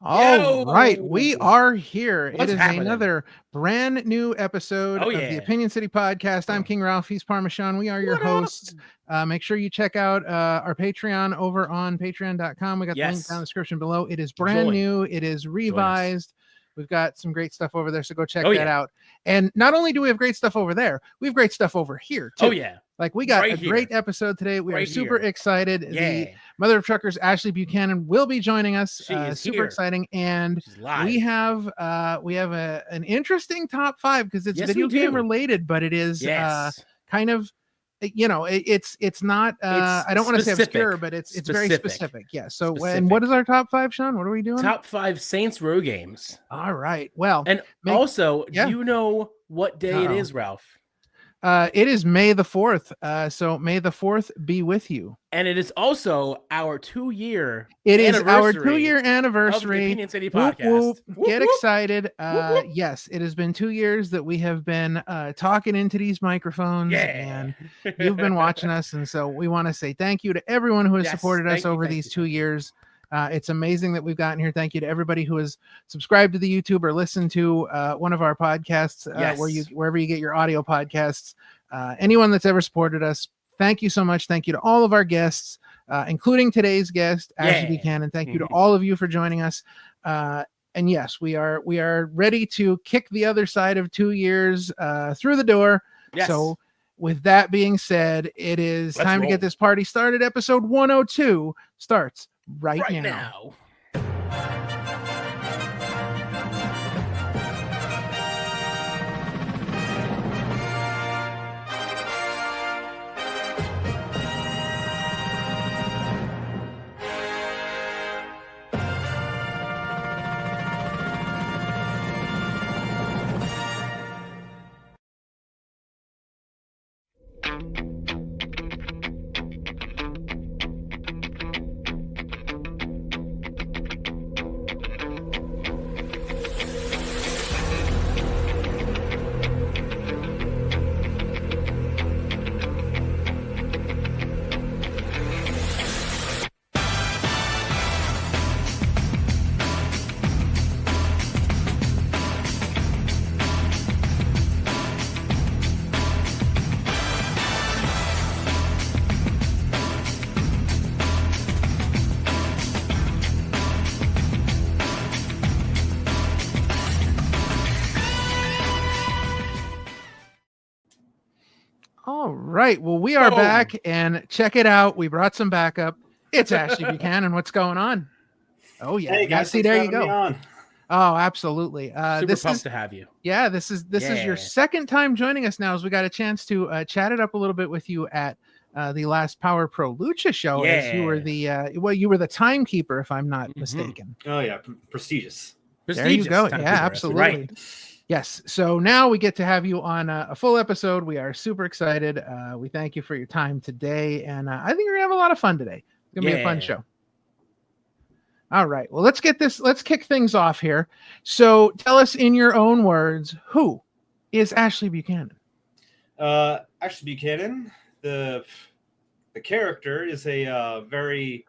All right, Yo, we are here. It what's is happening? another brand new episode Oh of the yeah. Opinion City Podcast. I'm King Ralph. He's Parmesan. We are your What up? hosts. Make sure you check out our Patreon over on patreon.com. We got the link down in the Yes. description below. It is brand Join. new. It is revised. We've got some great stuff over there, so go check Oh, that yeah. out. And not only do we have great stuff over there, we have great stuff over here too. Oh yeah. Like we got Right a here. great episode today. We are Right super here. excited. Yeah. The Mother of Truckers, Ashley Buchanan, will be joining us. She is super here. exciting. And She's live. we have an interesting top 5 because it's Yes, video we game do. related, but it is Yes. kind of it's not I don't want to say obscure, but it's very specific. Yeah. So and what is our top 5, Sean? What are we doing? Top 5 Saints Row games. All right. Well, And also, do you know what day it is, Ralph? It is May the 4th. So May the 4th be with you. And it is also our 2-year It is our 2-year anniversary. Of the Opinion City Whoop, Podcast. whoop. Get excited. Yes, it has been 2 years that we have been talking into these microphones, and you've been watching us. And so we want to say thank you to everyone who has supported us over these 2 years. It's amazing that we've gotten here. Thank you to everybody who has subscribed to the YouTube or listened to one of our podcasts, wherever you get your audio podcasts. Anyone that's ever supported us, thank you so much. Thank you to all of our guests, including today's guest, Ashley Buchanan. Thank you to all of you for joining us. And yes, we are ready to kick the other side of 2 years through the door. Yes. So with that being said, it is time to get this party started. Episode 102 starts right now. All right. Well, we are back, and check it out. We brought some backup. It's Ashley Buchanan. What's going on? Oh yeah. Hey guys, see, there you go. Oh, absolutely. Super pumped to have you. Yeah, this is your second time joining us now, as we got a chance to chat it up a little bit with you at the last Power Pro Lucha show. As you were you were the timekeeper, if I'm not mistaken. Oh yeah, prestigious. There you go. Yeah, absolutely. Right. Yes. So now we get to have you on a full episode. We are super excited. We thank you for your time today. And I think we're going to have a lot of fun today. It's going to be a fun show. All right. Well, let's kick things off here. So tell us in your own words, who is Ashley Buchanan? Ashley Buchanan, the character, is a very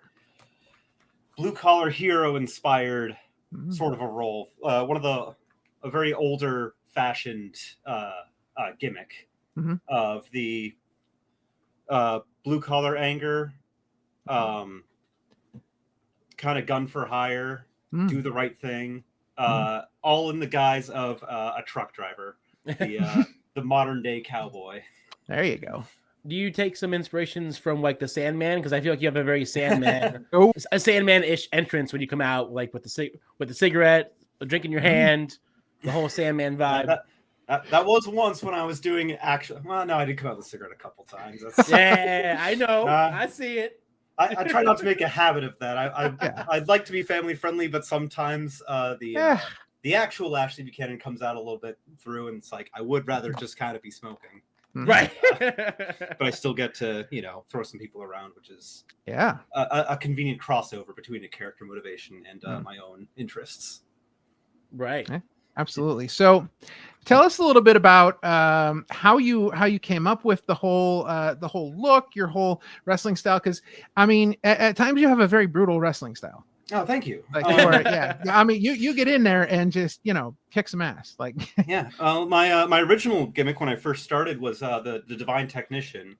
blue-collar hero inspired sort of a role. A very older fashioned gimmick of the blue collar anger, kind of gun for hire, do the right thing, all in the guise of a truck driver, the modern day cowboy. There you go. Do you take some inspirations from like the Sandman? Because I feel like you have a very Sandman, a Sandman-ish entrance when you come out, like with the cigarette, a drink in your hand. The whole Sandman vibe. That was once when I was doing well, no, I did come out with a cigarette a couple times. Yeah, I know. I see it. I try not to make a habit of that. I'd like to be family friendly, but sometimes the actual Ashley Buchanan comes out a little bit through, and it's like I would rather just kind of be smoking. Right. But I still get to, throw some people around, which is a convenient crossover between a character motivation and my own interests. Right. Absolutely. So tell us a little bit about how you came up with the whole look, your whole wrestling style. Because I mean, at times you have a very brutal wrestling style. Oh, thank you. Like, yeah, I mean, you get in there and just kick some ass. Like, yeah. My original gimmick when I first started was the Divine Technician,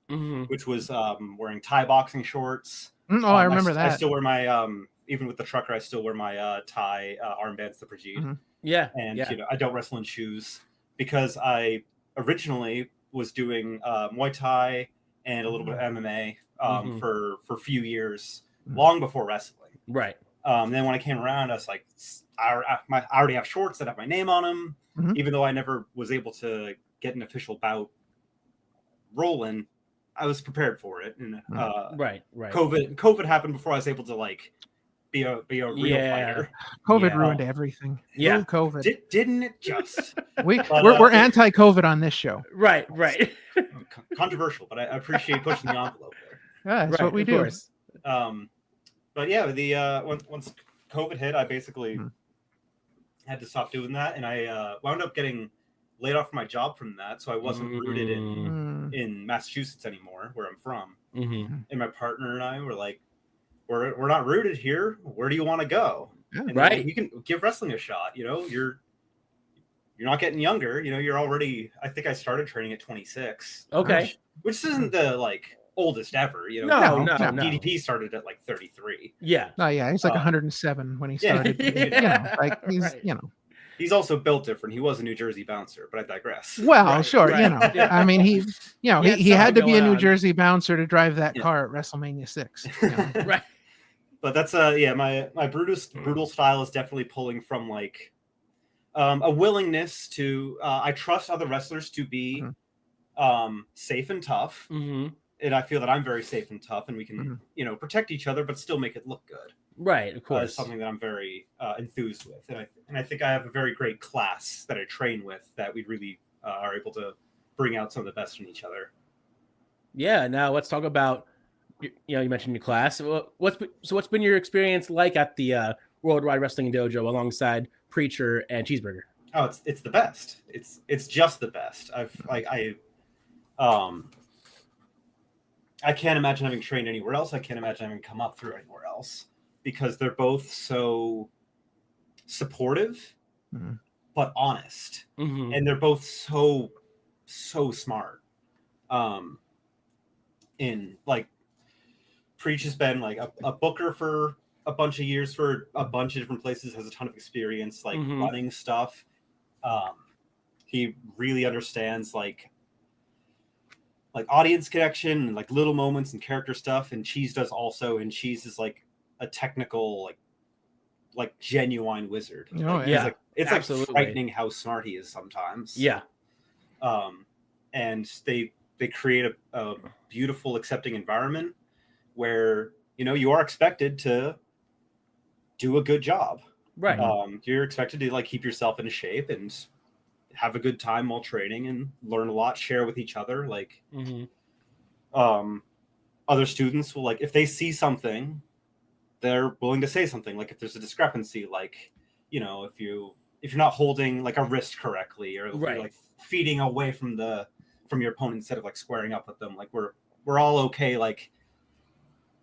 which was wearing Thai boxing shorts. I remember that. I still wear my even with the trucker, I still wear my Thai armbands, the Prajit. Yeah, and I don't wrestle in shoes because I originally was doing Muay Thai and a little bit of MMA for a few years, long before wrestling. Right. Then when I came around, I was like, I already have shorts that have my name on them, even though I never was able to get an official bout rolling. I was prepared for it, and right. COVID happened before I was able to be a real fighter. COVID ruined everything. Yeah, ooh, COVID didn't it just? We're anti-COVID on this show. Right. Controversial, but I appreciate pushing the envelope there. Yeah, that's what we do. But yeah, once COVID hit, I basically had to stop doing that, and I wound up getting laid off from my job from that, so I wasn't rooted in Massachusetts anymore, where I'm from. And my partner and I were like, we're not rooted here. Where do you want to go? And right. You can give wrestling a shot. You're not getting younger. You're already. I think I started training at 26. Okay. Which isn't the oldest ever. No. DDP started at 33. Yeah. Oh yeah, he's 107 when he started. He's he's also built different. He was a New Jersey bouncer, but I digress. Well, sure, yeah. I mean, he had to be a New Jersey bouncer to drive that car at WrestleMania 6. Right. But that's my brutal style is definitely pulling from a willingness to I trust other wrestlers to be safe and tough. And I feel that I'm very safe and tough, and we can protect each other, but still make it look good. Right, of course. It's something that I'm very enthused with, and I think I have a very great class that I train with that we really are able to bring out some of the best in each other. Yeah. Now let's talk about you mentioned your class. What's been your experience like at the Worldwide Wrestling Dojo alongside Preacher and Cheeseburger? Oh, it's the best. It's just the best. I can't imagine having trained anywhere else. I can't imagine having come up through anywhere else because they're both so supportive, but honest, and they're both so smart. Preach has been a booker for a bunch of years for a bunch of different places, has a ton of experience running stuff. He really understands audience connection and little moments and character stuff, and Cheese does also, and Cheese is a technical genuine wizard. It's absolutely frightening how smart he is sometimes. And they create a beautiful accepting environment where you are expected to do a good job, right? You're expected to keep yourself in shape and have a good time while training and learn a lot, share with each other. Other students will if they see something, they're willing to say something. If there's a discrepancy, if you're not holding a wrist correctly, or if you're feeding away from your opponent instead of squaring up with them, we're all okay,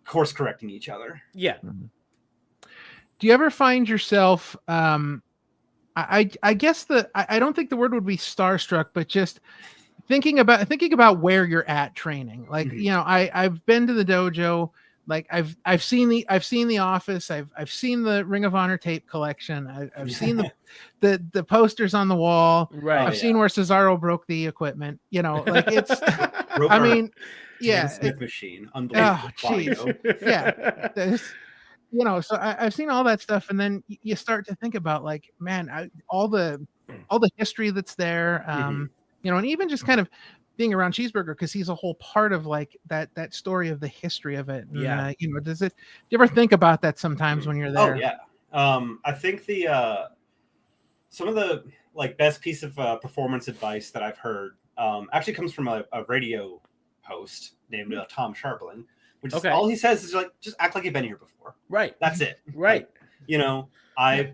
course correcting each other. Yeah. Do you ever find yourself I guess I don't think the word would be starstruck, but just thinking about where you're at training. I've been to the dojo, I've seen the Office, I've seen the Ring of Honor tape collection, I've seen the posters on the wall, right? I've seen where Cesaro broke the equipment. It's I mean, yeah, Smith machine, unbelievable. Yeah. So I've seen all that stuff, and then you start to think about all the history that's there, and even just kind of being around Cheeseburger because he's a whole part of that story of the history of it. And, do you ever think about that sometimes when you're there? Oh yeah. I think some of the best piece of performance advice that I've heard actually comes from a radio host named Tom Sharpling. Which is all he says is just act like you've been here before. Right. That's it. Right. I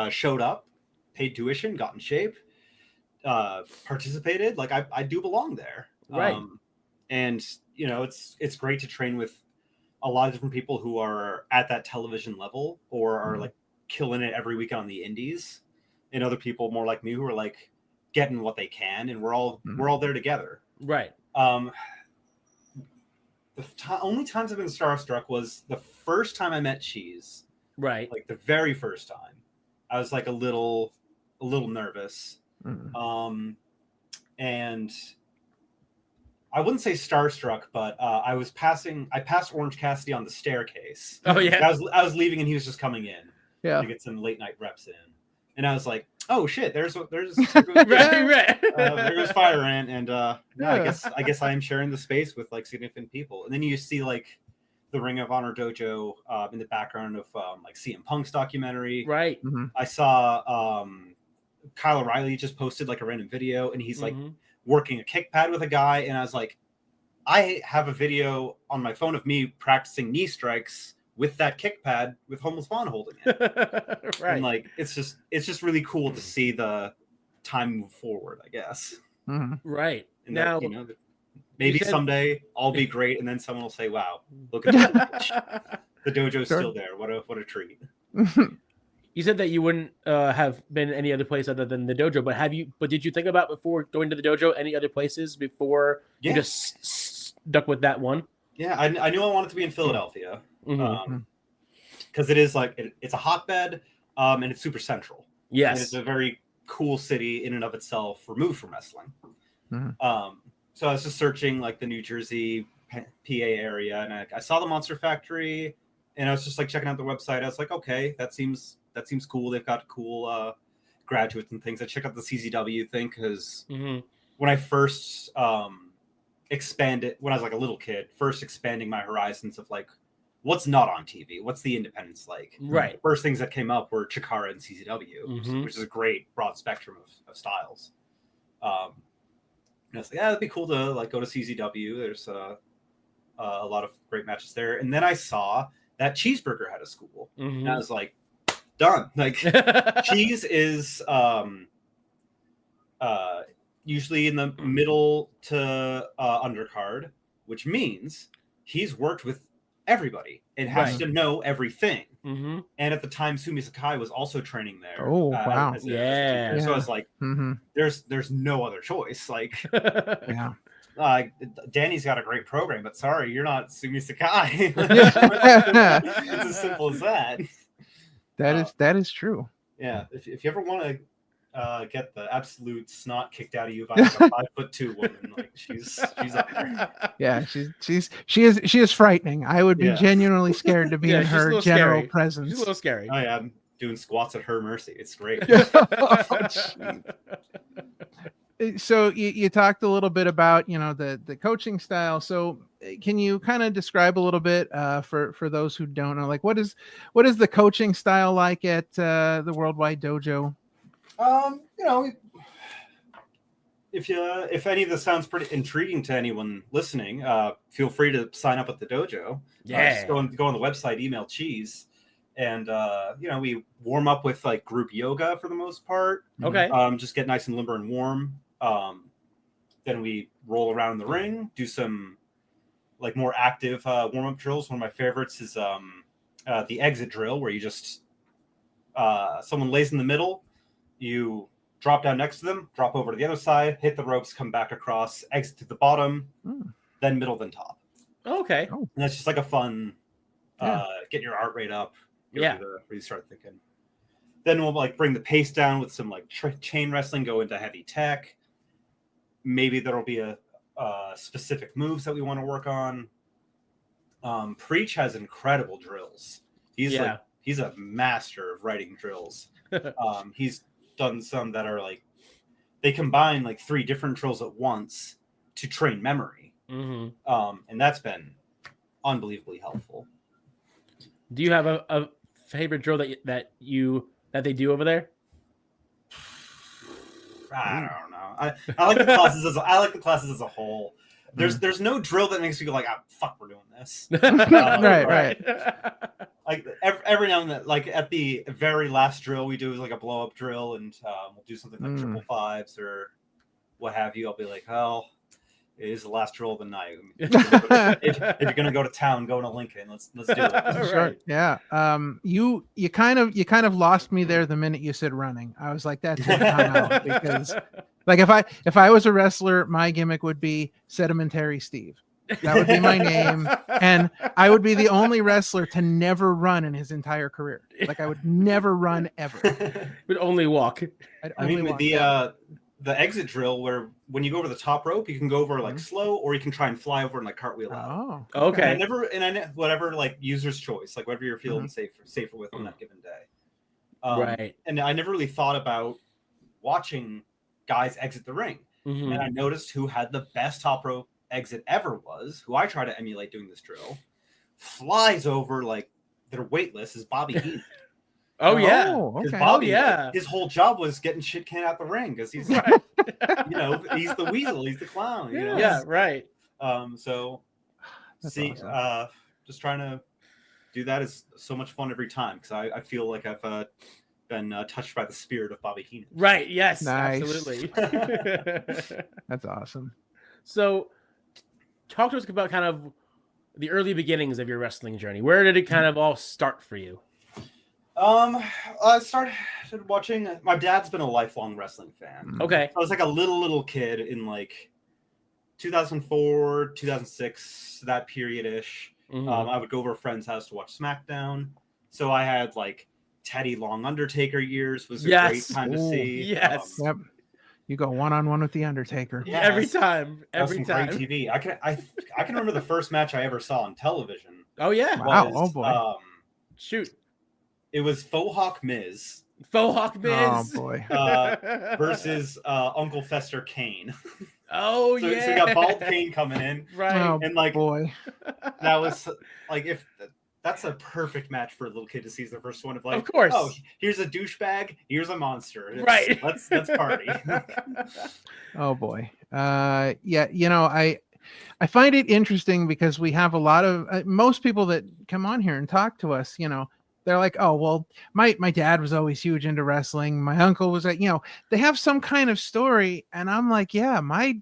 showed up, paid tuition, got in shape, participated. I do belong there. Right. And it's great to train with a lot of different people who are at that television level or are like killing it every week on the indies, and other people more like me who are like getting what they can, and we're all there together. Right. Only times I've been starstruck was the first time I met Cheese. Right. Like the very first time, I was like a little nervous. And I wouldn't say starstruck, but I passed Orange Cassidy on the staircase. Oh yeah. I was leaving and he was just coming in to get some late night reps in. And I was like, oh shit, there's right. there goes Fire Ant, and I guess I am sharing the space with like significant people. And then you see like the Ring of Honor dojo in the background of like CM Punk's documentary. Right. I saw Kyle O'Reilly just posted like a random video, and he's like working a kick pad with a guy, and I was like, I have a video on my phone of me practicing knee strikes with that kick pad with Homeless Vaughn holding it. Right. And like it's just really cool to see the time move forward, I guess. Right. And now, that, maybe someday I'll be great, and then someone will say, "Wow, look at that! The dojo's still there. What a treat." You said that you wouldn't have been any other place other than the dojo, but did you think about before going to the dojo any other places before you just stuck with that one? Yeah, I knew I wanted to be in Philadelphia because it is like it's a hotbed and it's super central. Yes, and it's a very cool city in and of itself, removed from wrestling. So I was just searching like the New Jersey, PA area, and I saw the Monster Factory, and I was just like checking out the website. I was like, okay, that seems cool. They've got cool graduates and things. I checked out the CZW thing because when I first expanded, when I was like a little kid, first expanding my horizons of like what's not on TV, what's the independence like. Right. The first things that came up were Chikara and CZW, which is a great broad spectrum of styles. And I was like, yeah, it'd be cool to like go to CZW. There's a lot of great matches there. And then I saw that Cheeseburger had a school, and I was like, done. Like Cheese is usually in the middle to undercard, which means he's worked with everybody and has to know everything. And at the time, Sumi Sakai was also training there. Oh wow! So I was like, there's no other choice. Like, Danny's got a great program, but sorry, you're not Sumi Sakai. It's as simple as that. That is true. Yeah, if you ever want to get the absolute snot kicked out of you by like a 5'2" woman, like she's up there. Yeah, she is frightening. I would be genuinely scared to be in her general presence. She's a little scary. Oh yeah, I'm doing squats at her mercy. It's great. So you talked a little bit about the coaching style. So can you kind of describe a little bit for those who don't know, like what is the coaching style like at the Worldwide Dojo? If any of this sounds pretty intriguing to anyone listening, feel free to sign up at the dojo. Just go on the website, email Cheese, and we warm up with like group yoga for the most part. Okay. Just get nice and limber and warm. Then we roll around in the ring, do some like more active warm up drills. One of my favorites is the exit drill, where you just someone lays in the middle. You drop down next to them, drop over to the other side, hit the ropes, come back across, exit to the bottom, then middle, then top. Okay. And that's just like a fun, get your heart rate up. Where you start thinking. Then we'll like bring the pace down with some like chain wrestling, go into heavy tech. Maybe there'll be a specific moves that we want to work on. Preach has incredible drills. He's a master of writing drills. He's done some that are like they combine like 3 different drills at once to train memory, and that's been unbelievably helpful. Do you have a favorite drill that they do over there? I don't know. I like the classes as a whole. There's no drill that makes me go like, fuck, we're doing this. Right. Like every now and then, like at the very last drill we do is like a blow up drill, and we'll do something like triple fives or what have you. I'll be like, oh, It is the last drill of the night. If you're gonna go to town, go to Lincoln. Let's do it. Sure. Right. Yeah. You kind of lost me there the minute you said running. I was like, that's it. I'm out. Because like if I was a wrestler, my gimmick would be Sedimentary Steve. That would be my name, and I would be the only wrestler to never run in his entire career. Like I would never run ever. Would only walk. I mean, with the exit drill, where when you go over the top rope, you can go over like slow, or you can try and fly over and like cartwheel out. Oh, Okay. Whatever, like user's choice, like whatever you're feeling safer with on that given day. Right. And I never really thought about watching guys exit the ring, and I noticed who had the best top rope exit ever was, who I try to emulate doing this drill, flies over like they're weightless, is Bobby Heenan. Oh yeah. Okay. Bobby, his whole job was getting shit canned out the ring because he's, Right. he's the weasel, he's the clown. Yeah. Right. So That's see, awesome. just trying to do that is so much fun every time because I feel like I've been touched by the spirit of Bobby Heenan. Right. Yes. Nice. Absolutely. That's awesome. So, talk to us about kind of the early beginnings of your wrestling journey. Where did it kind of all start for you? I started watching. My dad's been a lifelong wrestling fan. Okay. I was like a little kid in like 2004, 2006, that period-ish. I would go over a friend's house to watch SmackDown. So I had like Teddy Long Undertaker years was a great time to see. Yes. Yep. You go one-on-one with the Undertaker. Yeah, Every time. Every time. Great TV. I can remember the first match I ever saw on television. Oh yeah. Wow. Was, Oh boy. Shoot. It was Faux Hawk Miz. Faux Hawk Miz. Oh boy. Versus Uncle Fester Kane. Oh So yeah. you got Bald Kane coming in. Right. Oh And like boy. that was like if that's a perfect match for a little kid to see as the first one of like, Of course. oh, here's a douchebag, here's a monster. Right. Let's party. Oh boy. Yeah, I find it interesting because we have a lot of most people that come on here and talk to us, they're like, oh, well, my dad was always huge into wrestling. My uncle was like, they have some kind of story. And I'm like, yeah, my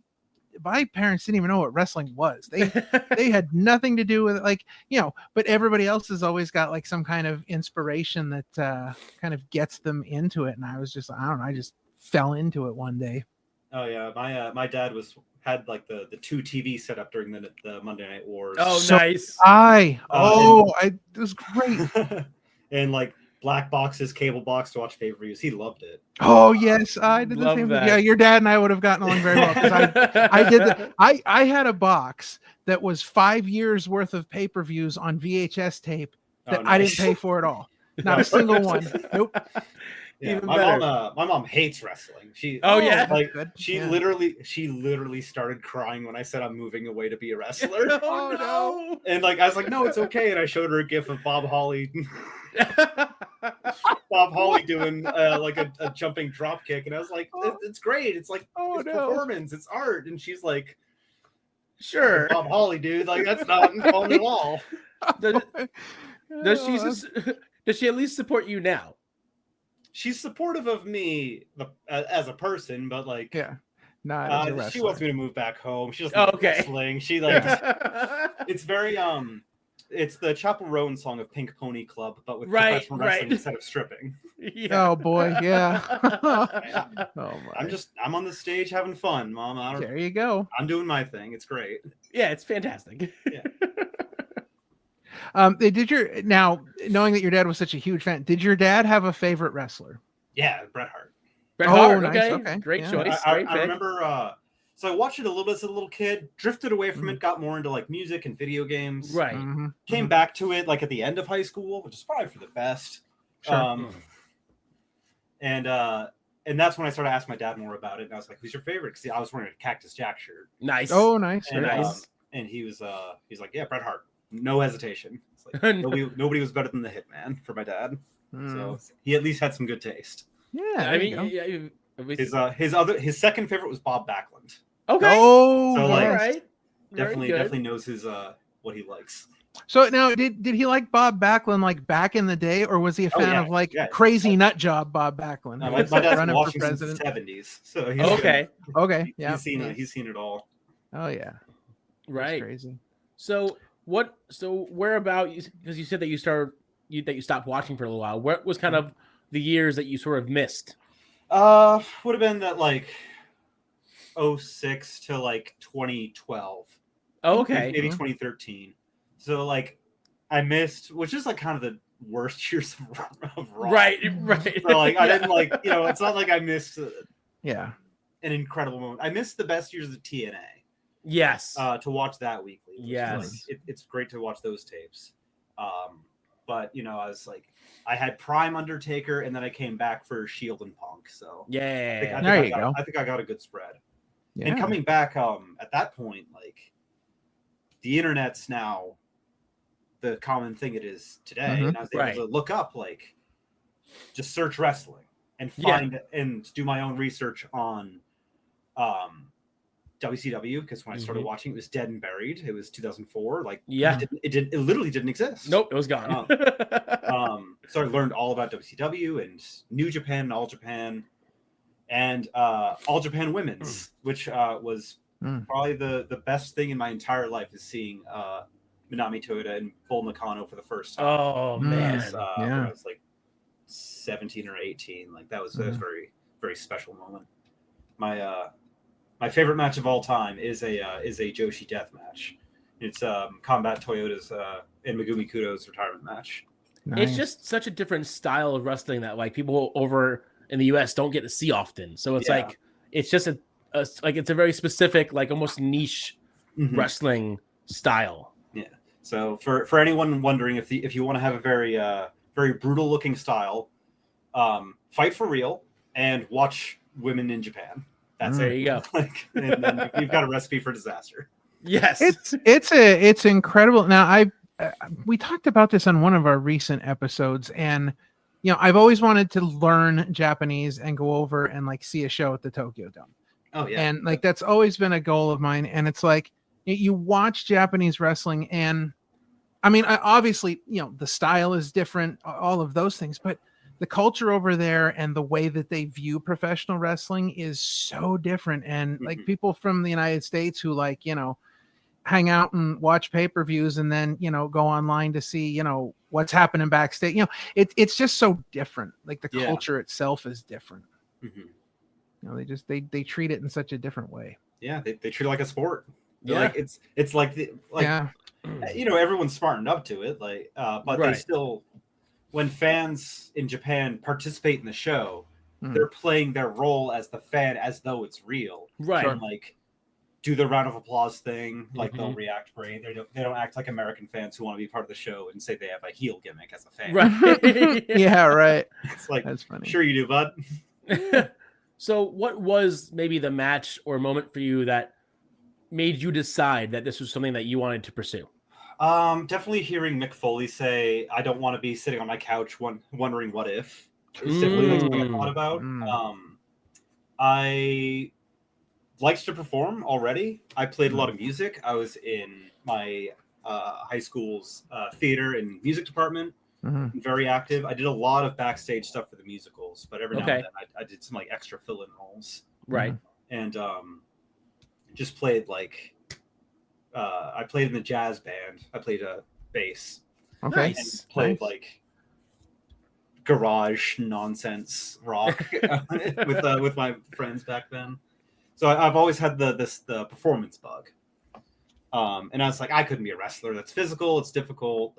parents didn't even know what wrestling was. They had nothing to do with it. But everybody else has always got like some kind of inspiration that kind of gets them into it. And I was just, I don't know, I just fell into it one day. Oh yeah, my dad had like the 2 TV set up during the Monday Night Wars. Oh, So nice. it was great. And like black boxes, cable box to watch pay-per-views. He loved it. Oh yes, I did the Love same. that. Yeah, your dad and I would have gotten along very well because I did the. I had a box that was 5 years worth of pay-per-views on VHS tape that I didn't pay for at all. Not a single one. Nope. Yeah, Even my better. mom hates wrestling. Yeah. Like Good. she Yeah. literally started crying when I said I'm moving away to be a wrestler. Oh no. And like I was like, no, it's okay. And I showed her a gif of Bob Holly doing like a jumping drop kick, and I was like, it's great. It's like it's performance, it's art. And she's like, Sure. Bob Holly, dude, like that's not fun at all. Does she at least support you now? She's supportive of me as a person, but like, Yeah. Not as a wrestler. she wants me to move back home. She doesn't Oh, like okay. wrestling. She like it's very it's the Chapel Roan song of Pink Pony Club, but with professional wrestling instead of stripping. Yeah. Oh boy, yeah. Oh my. I'm on the stage having fun, Mom. There you go. I'm doing my thing. It's great. Yeah, it's fantastic. Yeah. Now knowing that your dad was such a huge fan, did your dad have a favorite wrestler? Yeah, Bret Hart. Bret Oh, Hart, nice, okay. okay. Great Yeah. choice. I Great pick. remember so I watched it a little bit as a little kid, drifted away from it, got more into like music and video games. Right. Mhm. Came back to it like at the end of high school, which is probably for the best. Sure. And that's when I started asking my dad more about it. And I was like, "Who's your favorite?" Because I was wearing a Cactus Jack shirt. Nice. Oh, nice. And, Very nice. and he's like, "Yeah, Bret Hart, no hesitation." It's like, nobody was better than the Hitman for my dad. Mm. So he at least had some good taste. Yeah. I there you mean, go. His second favorite was Bob Backlund. okay. Oh, So, All like, yes. right. Very good. Definitely knows his what he likes. So now, did he like Bob Backlund like back in the day, or was he a fan of like crazy nut job Bob Backlund? My dad's been running for watching since president. the 70s, so he's Okay. Okay, yeah. he's seen it all. Oh yeah. Right. That's crazy. So where about you? Because you said that you stopped watching for a little while. What was kind of the years that you sort of missed? Would have been that like 06 to like 2012. Oh, okay. Maybe 2013. So like I missed, which is like kind of the worst years of Raw. Right. So like I didn't like, it's not like I missed Yeah. an incredible moment. I missed the best years of TNA. Yes. To watch that weekly. Yes. Like, it's great to watch those tapes. But I was like, I had Prime Undertaker, and then I came back for Shield and Punk. So yeah, I think I got a good spread. Yeah. And coming back, at that point, like the internet's now the common thing it is today, and I was able to look up, like, just search wrestling and find and do my own research on WCW, because when I started watching, it was dead and buried. It was 2004. Like, it literally didn't exist. Nope, it was gone. So I learned all about WCW and New Japan and All Japan, and All Japan Women's, which was probably the best thing in my entire life, is seeing Minami Toyota and Bull Nakano for the first time. Oh man, when I was like 17 or 18. Like that was a very, very special moment. My favorite match of all time is a Joshi death match. It's Combat Toyota's and Megumi Kudo's retirement match. Nice. It's just such a different style of wrestling that like people over in the US don't get to see often. So it's like it's just it's a very specific, like almost niche wrestling style. Yeah. So for anyone wondering, if you want to have a very very brutal looking style, fight for real and watch women in Japan. There you go. And then you've got a recipe for disaster. Yes, it's incredible. Now we talked about this on one of our recent episodes, and I've always wanted to learn Japanese and go over and like see a show at the Tokyo Dome. Oh yeah, and like that's always been a goal of mine. And it's like you watch Japanese wrestling, and I mean, obviously, the style is different, all of those things, but the culture over there and the way that they view professional wrestling is so different. And like people from the United States who like, hang out and watch pay-per-views and then, go online to see, what's happening backstage. It's just so different. Like the culture itself is different. They treat it in such a different way. Yeah. They treat it like a sport. Like it's like everyone's smartened up to it. Like, but they still, when fans in Japan participate in the show, they're playing their role as the fan as though it's real. Right. And like do the round of applause thing. Like they'll react great. They don't act like American fans who want to be part of the show and say they have a heel gimmick as a fan. Right. Yeah, right. It's like, that's funny. Sure you do, bud. So what was maybe the match or moment for you that made you decide that this was something that you wanted to pursue? Definitely hearing Mick Foley say, "I don't want to be sitting on my couch wondering what if." It's definitely something I thought about. I liked to perform already. I played a lot of music. I was in my high school's theater and music department. Very active. I did a lot of backstage stuff for the musicals, but every now and then I did some like extra fill-in roles. Right. And just played like I played in the jazz band. I played a bass. Okay. And played like garage nonsense rock with my friends back then. So I've always had the performance bug. And I was like, I couldn't be a wrestler. That's physical. It's difficult.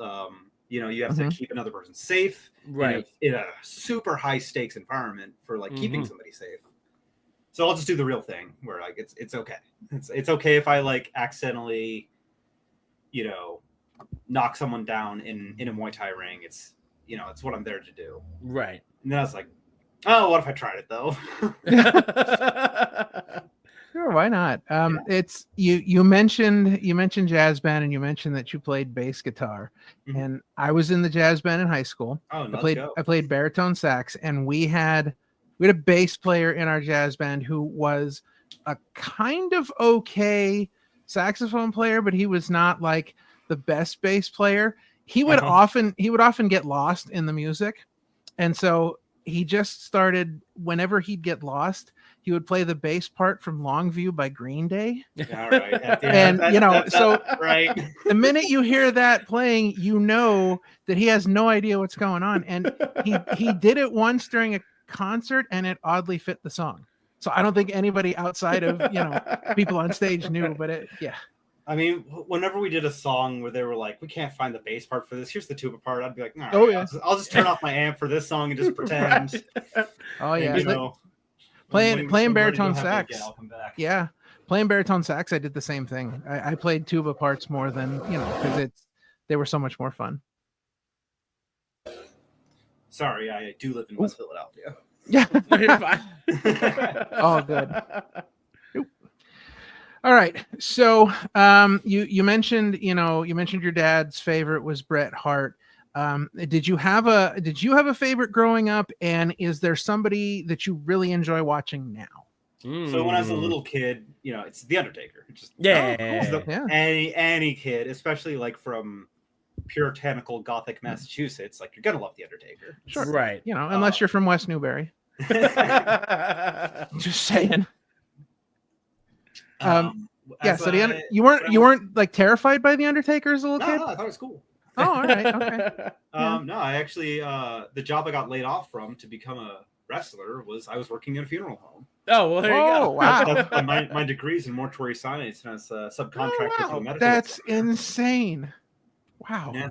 You have to keep another person safe, right? In a super high stakes environment for like keeping somebody safe. So I'll just do the real thing where like it's okay. It's okay if I like accidentally, knock someone down in a Muay Thai ring. It's it's what I'm there to do. Right. And then I was like, oh, what if I tried it though? Sure, why not? It's you mentioned jazz band, and you mentioned that you played bass guitar. And I was in the jazz band in high school. Oh, I played baritone sax, and we had a bass player in our jazz band who was a kind of okay saxophone player, but he was not like the best bass player. He would often get lost in the music, and so he just started, whenever he'd get lost, he would play the bass part from Longview by Green Day. All right. And, so right. The minute you hear that playing, you know that he has no idea what's going on. And he did it once during a concert, and it oddly fit the song. So I don't think anybody outside of, people on stage knew, but yeah. I mean, whenever we did a song where they were like, we can't find the bass part for this, here's the tuba part, I'd be like, nah, oh, yeah. I'll just turn off my amp for this song and just pretend. Right. Oh, yeah. And, playing baritone sax. I'll come back. Yeah. Playing baritone sax, I did the same thing. I played tuba parts more than, because they were so much more fun. Sorry, I do live in West Philadelphia. Yeah. Oh, good. All right. So you mentioned, your dad's favorite was Bret Hart. Did you have a favorite growing up? And is there somebody that you really enjoy watching now? So when I was a little kid, it's The Undertaker. Just, yeah. Any kid, especially like from puritanical Gothic Massachusetts, like you're gonna love The Undertaker. Sure. Right. Unless you're from West Newbury. Just saying. Yeah. So you weren't like terrified by The Undertaker as a little kid? No, I thought it was cool. Oh, all right. Okay. No, I actually the job I got laid off from to become a wrestler was I was working in a funeral home. Oh, well, there you go. Wow. My degree's in mortuary science, and I was a subcontractor for the medical. That's center. insane. Wow. Yeah.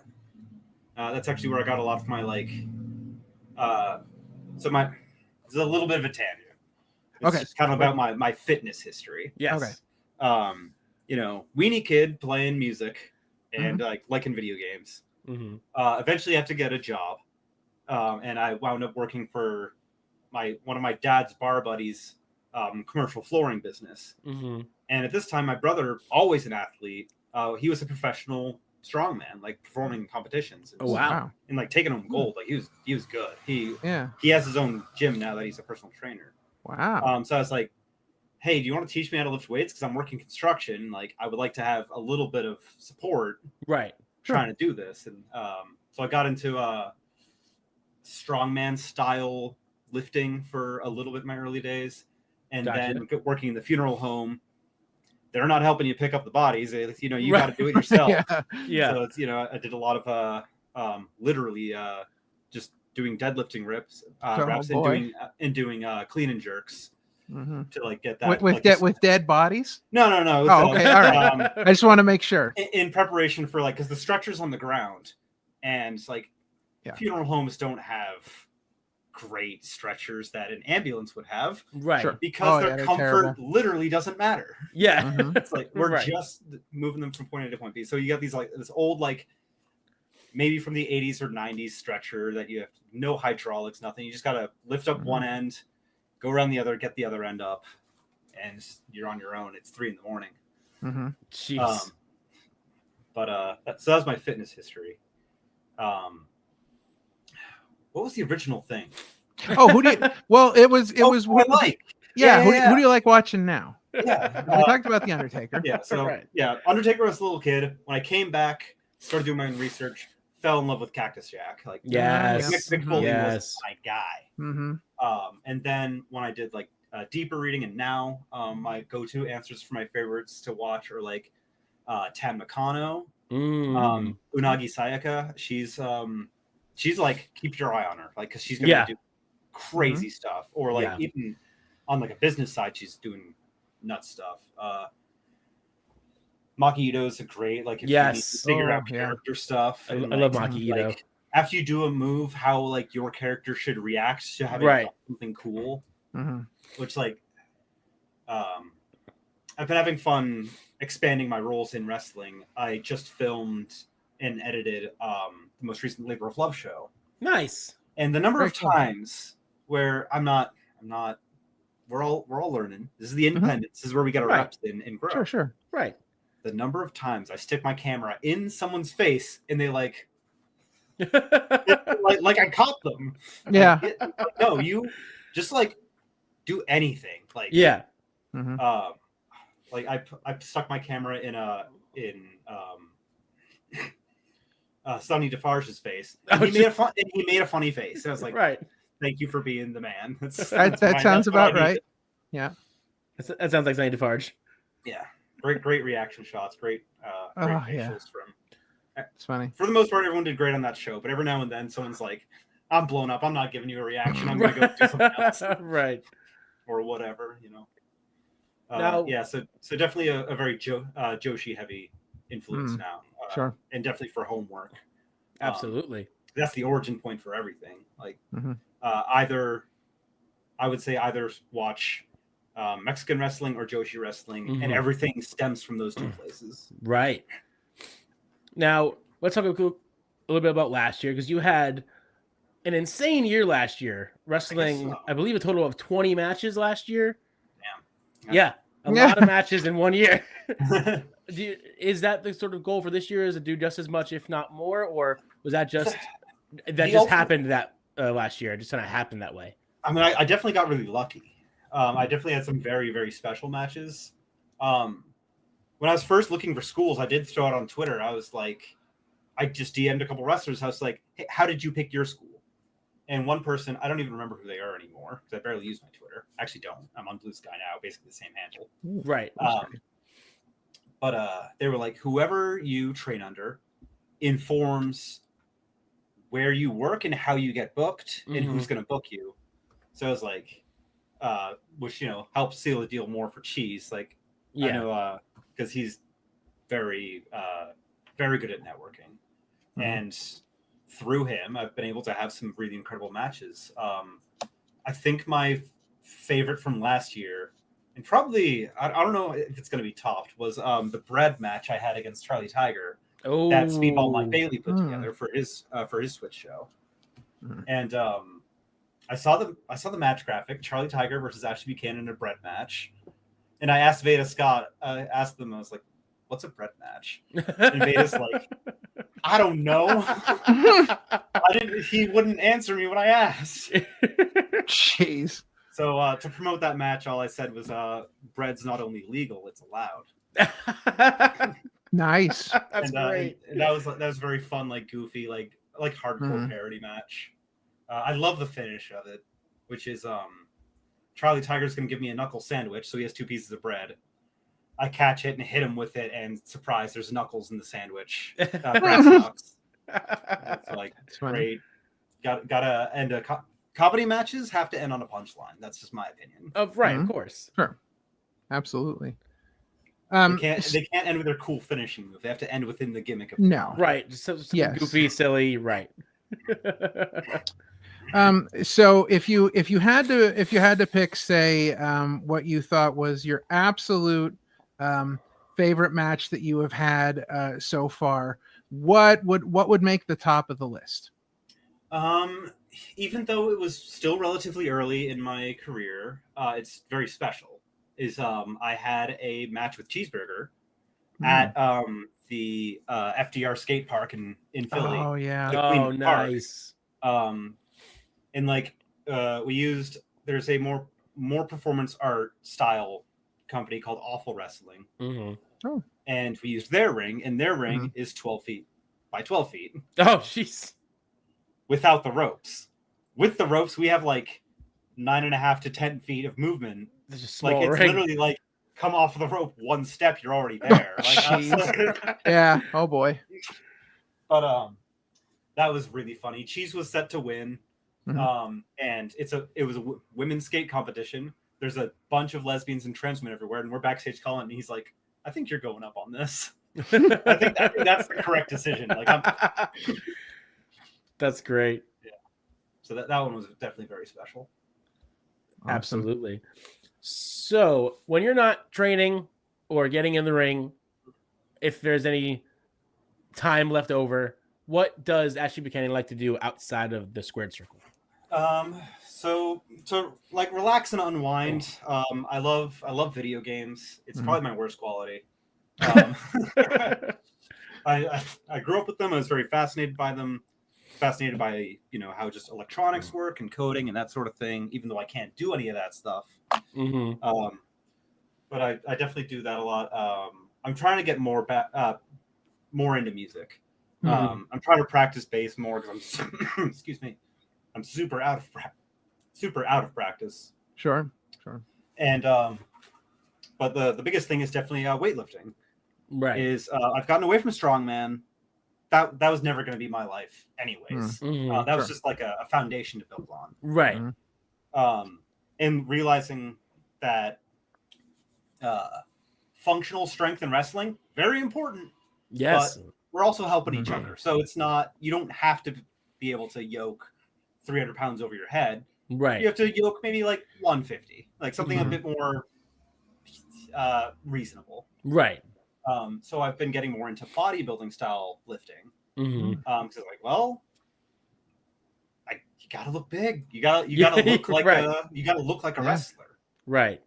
That's actually where I got a lot of my it's a little bit of a tangent. It's just kind of about my fitness history. Yes. Okay. Weenie kid playing music and liking video games. Mm-hmm. Eventually I had to get a job. And I wound up working for one of my dad's bar buddies' commercial flooring business. Mm-hmm. And at this time, my brother, always an athlete, he was a professional strongman, like performing in competitions. Oh, wow. And like taking home gold. Like he was good. He has his own gym now that he's a personal trainer. Wow. So I was like, hey, do you want to teach me how to lift weights? Because I'm working construction. Like I would like to have a little bit of support. Right. Trying to do this. And so I got into strongman style lifting for a little bit in my early days. And then working in the funeral home. They're not helping you pick up the bodies. You got to do it yourself. Yeah. So it's, I did a lot of literally just doing deadlifting reps and doing clean and jerks to like get that with dead bodies. No. Oh, okay. All right. I just want to make sure in preparation for because the stretcher's on the ground, and funeral homes don't have great stretchers that an ambulance would have, right? Sure. Because their comfort literally doesn't matter. Yeah. It's like we're just moving them from point A to point B. So you got these this old maybe from the 80s or 90s stretcher that you have no hydraulics, nothing. You just got to lift up one end, go around the other, get the other end up, and you're on your own. It's 3 a.m. Jeez. But so that was my fitness history. What was the original thing? Oh, who do you? Well, it was. Who I like. Yeah. Who do you like watching now? Yeah. We talked about The Undertaker. Yeah. So Undertaker was a little kid. When I came back, started doing my own research, fell in love with Cactus Jack. Mick Foley was my guy. Mm-hmm. And then when I did deeper reading, and now my go-to answers for my favorites to watch are Tam Nakano, Unagi Sayaka. She's keep your eye on her, because she's gonna do crazy stuff, or even on a business side, she's doing nuts stuff. Maki Ito is a great if you need to figure out character stuff. I love Maki Ito. After you do a move, how your character should react to having something cool, which I've been having fun expanding my roles in wrestling. I just filmed and edited the most recent Labor of Love show. Nice. And the number of times where we're all learning. This is the independence. This is where we got to reps in and grow. Sure. Right. The number of times I stick my camera in someone's face and they I caught them. Yeah. No, you just do anything. I stuck my camera in Sonny Defarge's face. And he made a funny face. And I was like, right. thank you for being the man. That sounds about right. Yeah. That sounds like something to Farge. Yeah. Great reaction shots. Great facials from. It's funny. For the most part, everyone did great on that show, but every now and then someone's like, I'm blown up. I'm not giving you a reaction. I'm going to go do something else. Right. Or whatever, you know. Now, yeah, so definitely a very Joshi heavy influence now. Sure. And definitely for homework. Absolutely. That's the origin point for everything. Like either watch Mexican wrestling or Joshi wrestling, and everything stems from those two places. Right. Now, let's talk a little bit about last year, because you had an insane year last year, wrestling, I believe, a total of 20 matches last year. Damn. Yeah, a lot of matches in 1 year. Is that the sort of goal for this year, is to do just as much, if not more, or was that just happened that last year? It just kind of happened that way. I mean, I definitely got really lucky. I definitely had some very, very special matches. When I was first looking for schools, I did throw it on Twitter. I was like, I just DM'd a couple wrestlers. I was like, hey, how did you pick your school? And one person, I don't even remember who they are anymore because I barely use my Twitter. I actually don't. I'm on Blue Sky now, basically the same handle. Right. But they were like, whoever you train under informs where you work and how you get booked and who's going to book you. So I was like, which, you know, helps seal the deal more for Cheese. Like, I know, because he's very, very good at networking. And through him, I've been able to have some really incredible matches. I think my favorite from last year, and probably, I don't know if it's going to be topped, was the bread match I had against Charlie Tiger. Oh, that Speedball Mike Bailey put together for his Twitch show. And I saw the match graphic, Charlie Tiger versus Ashley Buchanan in a bread match. And I asked Veda Scott, I was like, what's a bread match? And Veda's like, I don't know. He wouldn't answer me when I asked. Jeez. So to promote that match, all I said was bread's not only legal, it's allowed. Nice. That's great. And that was very fun, like goofy, like hardcore parody match. I love the finish of it, which is Charlie Tiger's gonna give me a knuckle sandwich, so he has 2 pieces of bread. I catch it and hit him with it, and surprise, there's knuckles in the sandwich. Brass knucks. It's like great. Gotta end comedy matches have to end on a punchline. That's just my opinion. Right, of course. Sure. Absolutely. They can't end with their cool finishing move. They have to end within the gimmick of right. So goofy, silly, right. So if you had to pick, say, what you thought was your absolute favorite match that you have had so far, what would make the top of the list? Even though it was still relatively early in my career, it's very special. I had a match with Cheeseburger at the FDR skate park in Philly. Oh yeah. Oh, nice. And like there's a more performance art style company called Awful Wrestling. Oh. And we used their ring, and their ring is 12 feet by 12 feet. Oh, jeez. Without the ropes. With the ropes, we have like 9.5 to 10 feet of movement. It's a small it's ring. literally like come off of the rope 1 step, you're already there. Yeah. Oh boy. But that was really funny. Cheese was set to win. And it was a women's skate competition. There's a bunch of lesbians and trans men everywhere, and we're backstage calling, and he's like, I think you're going up on this. I think that's the correct decision. That's great. Yeah. So that one was definitely very special. Awesome. Absolutely. So when you're not training or getting in the ring, if there's any time left over, what does Ashley Buchanan like to do outside of the squared circle? So to like relax and unwind, I love video games. It's probably my worst quality. I grew up with them. I was very fascinated by them. Fascinated by how just electronics work and coding and that sort of thing. Even though I can't do any of that stuff, but I definitely do that a lot. I'm trying to get more into music. I'm trying to practice bass more because I'm excuse me, I'm super out super out of practice. Sure. And but the biggest thing is definitely weightlifting. Right. Is I've gotten away from strongman. That was never going to be my life, anyways. That was just like a foundation to build on. Right. And realizing that functional strength in wrestling, very important. Yes. But we're also helping each other. So it's not, you don't have to be able to yoke 300 pounds over your head. Right. You have to yoke maybe like 150, like something a bit more reasonable. Right. So I've been getting more into bodybuilding style lifting. Because like, well, you gotta look big. You gotta look like you gotta look like a wrestler. Right.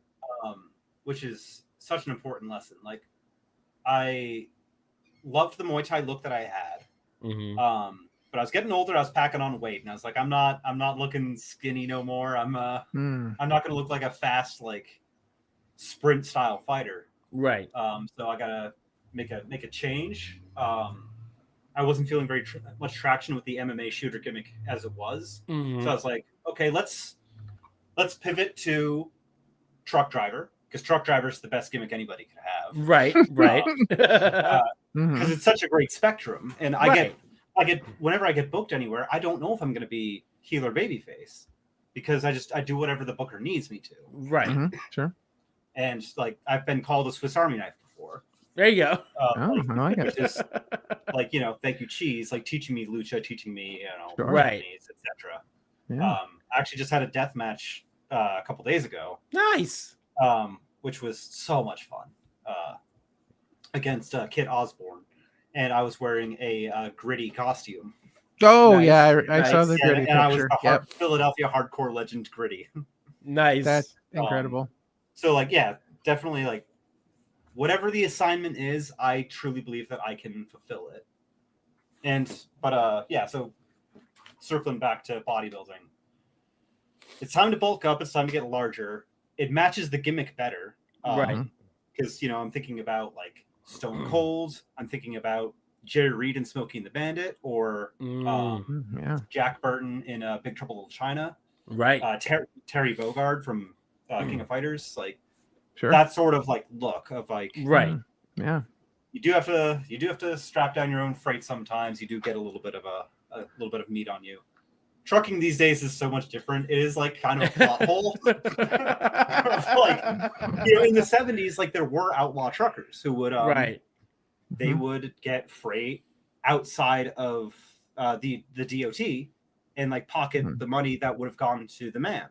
Which is such an important lesson. Like, I loved the Muay Thai look that I had. But I was getting older. I was packing on weight, and I was like, I'm not looking skinny no more. I'm not gonna look like a fast, like, sprint style fighter. Right. So I gotta make a change. I wasn't feeling very much traction with the MMA shooter gimmick as it was. So I was like, okay, let's pivot to truck driver, because truck driver is the best gimmick anybody could have. Right. Because it's such a great spectrum, and I get whenever I get booked anywhere, I don't know if I'm going to be heel or babyface, because I do whatever the booker needs me to. Right. Sure. And like, I've been called a Swiss Army knife before. There you go. I like it. Just like, thank you, cheese, like teaching me lucha, teaching me, right, etc. Yeah. I actually just had a death match a couple days ago. Nice. Which was so much fun. Against Kit Osborne, and I was wearing a gritty costume. Oh, nice. Yeah, I saw the gritty picture. And I was the Philadelphia hardcore legend Gritty. Nice. That's incredible. So like, yeah, definitely, like, whatever the assignment is, I truly believe that I can fulfill it. But so circling back to bodybuilding, it's time to bulk up. It's time to get larger. It matches the gimmick better. Right. Because, I'm thinking about like Stone Cold. I'm thinking about Jerry Reed and Smokey and the Bandit, or Jack Burton in Big Trouble in Little China. Right. Terry Bogard from King of Fighters. Like, sure. That sort of like look of like, right. Yeah. You do have to strap down your own freight sometimes. You do get a little bit of meat on you. Trucking these days is so much different. It is like kind of a plot hole. Like, in the 70s, like, there were outlaw truckers who would they would get freight outside of the DOT and like pocket the money that would have gone to the man.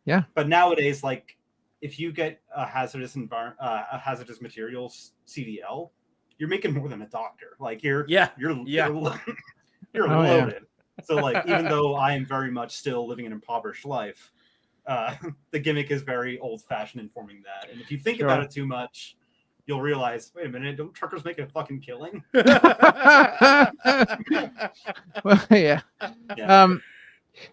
Yeah. But nowadays, like, if you get a hazardous materials CDL, you're making more than a doctor. Like, you're loaded. Yeah. So like, even though I am very much still living an impoverished life, the gimmick is very old fashioned in forming that. And if you think about it too much, you'll realize, wait a minute, don't truckers make a fucking killing? Well, yeah.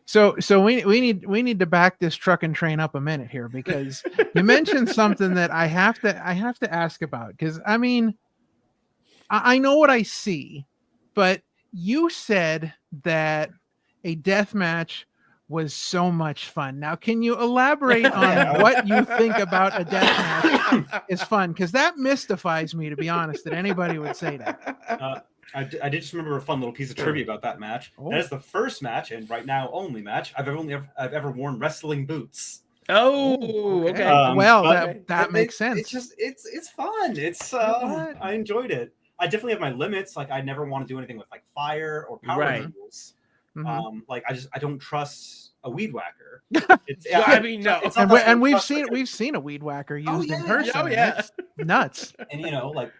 So we need to back this truck and train up a minute here, because you mentioned something that I have to ask about, because I mean, I know what I see, but you said that a death match was so much fun. Now, can you elaborate on what you think about a death match is fun? Because that mystifies me, to be honest, that anybody would say that. I did just remember a fun little piece of trivia about that match. Oh. That is the first match, and right now only match, I've ever worn wrestling boots. Oh, okay. That makes sense. It's fun. I enjoyed it. I definitely have my limits. Like, I never want to do anything with like fire or power tools. Like, I don't trust a weed whacker. And we've seen a weed whacker used in person. Oh yeah, it's nuts. And like,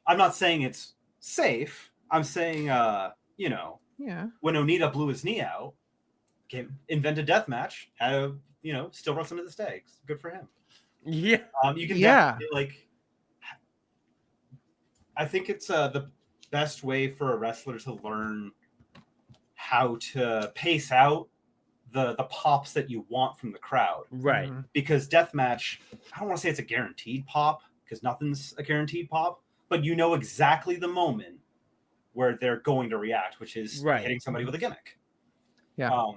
I'm not saying it's safe. I'm saying when Onita blew his knee out, invented death match, still wrestling to this day. Good for him. Yeah. You can definitely, like, I think it's the best way for a wrestler to learn how to pace out the pops that you want from the crowd. Right. Because deathmatch, I don't want to say it's a guaranteed pop, because nothing's a guaranteed pop, but you know exactly the moment where they're going to react, which is hitting somebody with a gimmick. Yeah.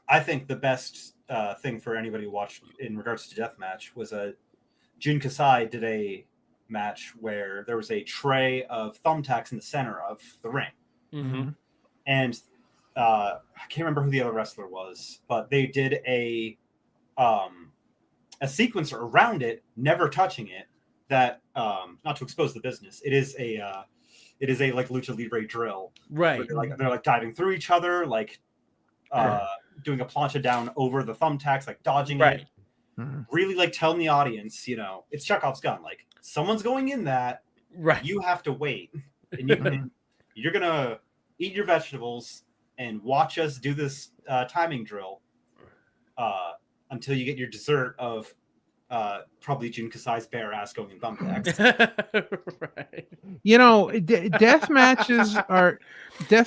I think the best thing for anybody to watch in regards to deathmatch was Jun Kasai did a match where there was a tray of thumbtacks in the center of the ring. Mm-hmm. And I can't remember who the other wrestler was, but they did a sequence around it, never touching it. That not to expose the business, it is a like lucha libre drill, right? They're like diving through each other, like doing a plancha down over the thumbtacks, like dodging it. Really like telling the audience, it's Chekhov's gun. Like someone's going in that, right? You have to wait, and you're gonna eat your vegetables and watch us do this timing drill until you get your dessert of probably Jun Kasai's bare ass going in thumbtacks. Right. Death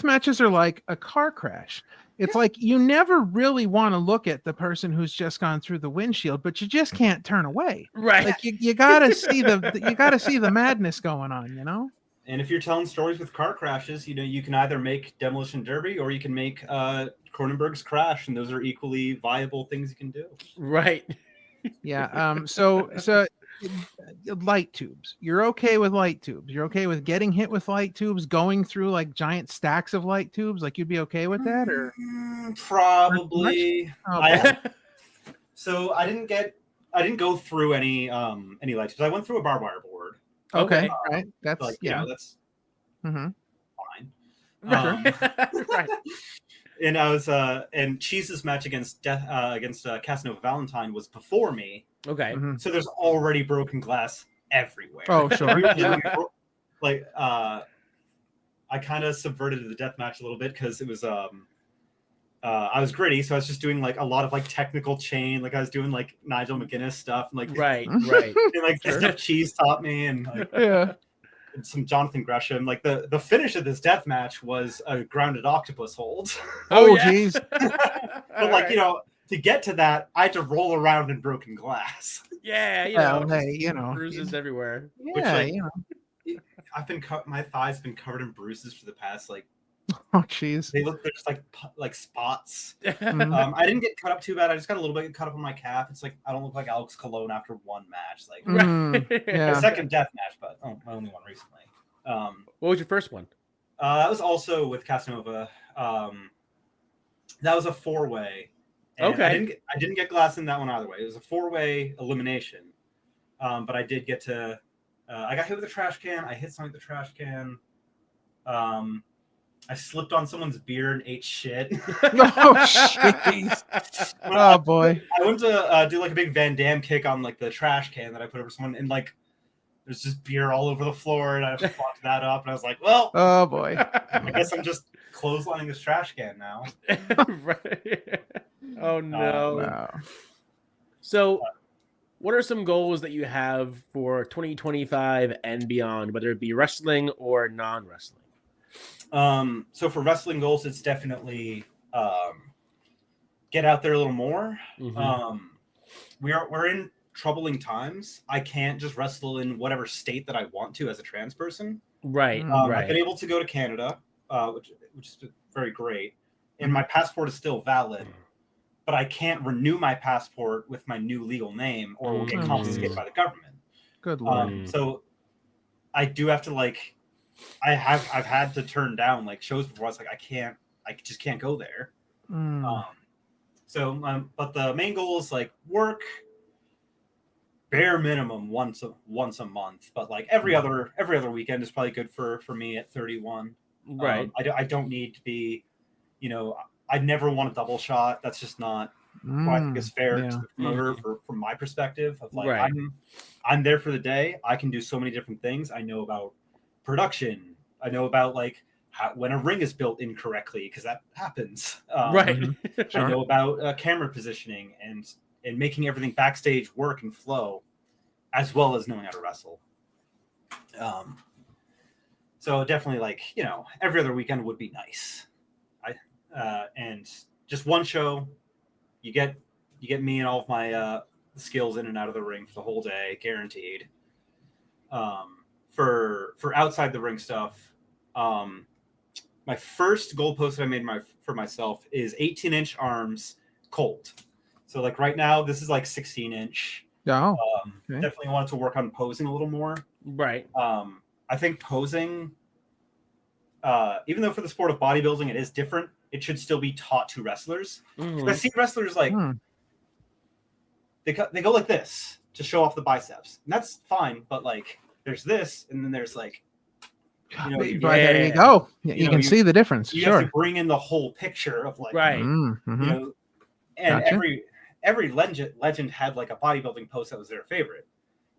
matches are like a car crash. It's like you never really want to look at the person who's just gone through the windshield, but you just can't turn away. Right. Like you gotta see the madness going on, And if you're telling stories with car crashes, you can either make Demolition Derby or you can make Cronenberg's Crash, and those are equally viable things you can do. Right. Yeah. So light tubes. You're okay with light tubes. You're okay with getting hit with light tubes, going through like giant stacks of light tubes. Like you'd be okay with that, or probably. Okay. So I didn't go through any light tubes. I went through a barbed wire board. Okay. Right. That's that's fine. Right. And I was and Cheese's match against Casanova Valentine was before me. Okay. So there's already broken glass everywhere. Oh, sure. Like I kind of subverted the death match a little bit because it was I was gritty, so I was just doing like a lot of like technical chain, like I was doing like Nigel McGuinness stuff, and like right, and like stuff Cheese taught me, and like and some Jonathan Gresham. Like the finish of this death match was a grounded octopus hold. Oh jeez. But like to get to that, I had to roll around in broken glass. Yeah, hey, bruises everywhere. Yeah, which, I've been my thighs been covered in bruises for the past like. Oh jeez. They look just like spots. I didn't get cut up too bad. I just got a little bit cut up on my calf. It's like I don't look like Alex Colon after one match. Like the second death match, but my only one recently. What was your first one? That was also with Casanova. That was a 4-way. Okay. I didn't get glass in that one either way. It was a 4-way elimination. But I did get to. I got hit with a trash can. I hit something with the trash can. I slipped on someone's beer and ate shit. Oh, jeez. Oh, boy. I went to do like a big Van Damme kick on like the trash can that I put over someone, and like there's just beer all over the floor, and I fucked that up, and I was like, well, oh boy, I guess I'm just clotheslining this trash can now. Right. Oh no. Wow. So what are some goals that you have for 2025 and beyond, whether it be wrestling or non-wrestling? So for wrestling goals, it's definitely get out there a little more. We're in troubling times. I can't just wrestle in whatever state that I want to as a trans person. Right. I've been able to go to Canada, which is very great, and my passport is still valid, but I can't renew my passport with my new legal name, or will get confiscated by the government. Good Lord. So I do have to like. I've had to turn down like shows before. I was like, I just can't go there. But the main goal is like work bare minimum once a month, but like every other weekend is probably good for me at 31. Right. I don't need to be, I never want a double shot. That's just not what I think is fair to the promoter from my perspective of like, I'm there for the day. I can do so many different things. I know about production. I know about like when a ring is built incorrectly, because that happens. Sure. I know about camera positioning and making everything backstage work and flow, as well as knowing how to wrestle. So definitely like, every other weekend would be nice. And just one show, you get me and all of my skills in and out of the ring for the whole day, guaranteed. For outside the ring stuff, my first goalpost that I made for myself is 18-inch arms Colt. So like right now, this is like 16-inch. Oh, okay. Definitely wanted to work on posing a little more. Right. I think posing, even though for the sport of bodybuilding it is different, it should still be taught to wrestlers. I see wrestlers like they go like this to show off the biceps, and that's fine. But like, there's this, and then there's like, there you go. You can see the difference. You have to bring in the whole picture of like, you know, and every legend had like a bodybuilding pose that was their favorite.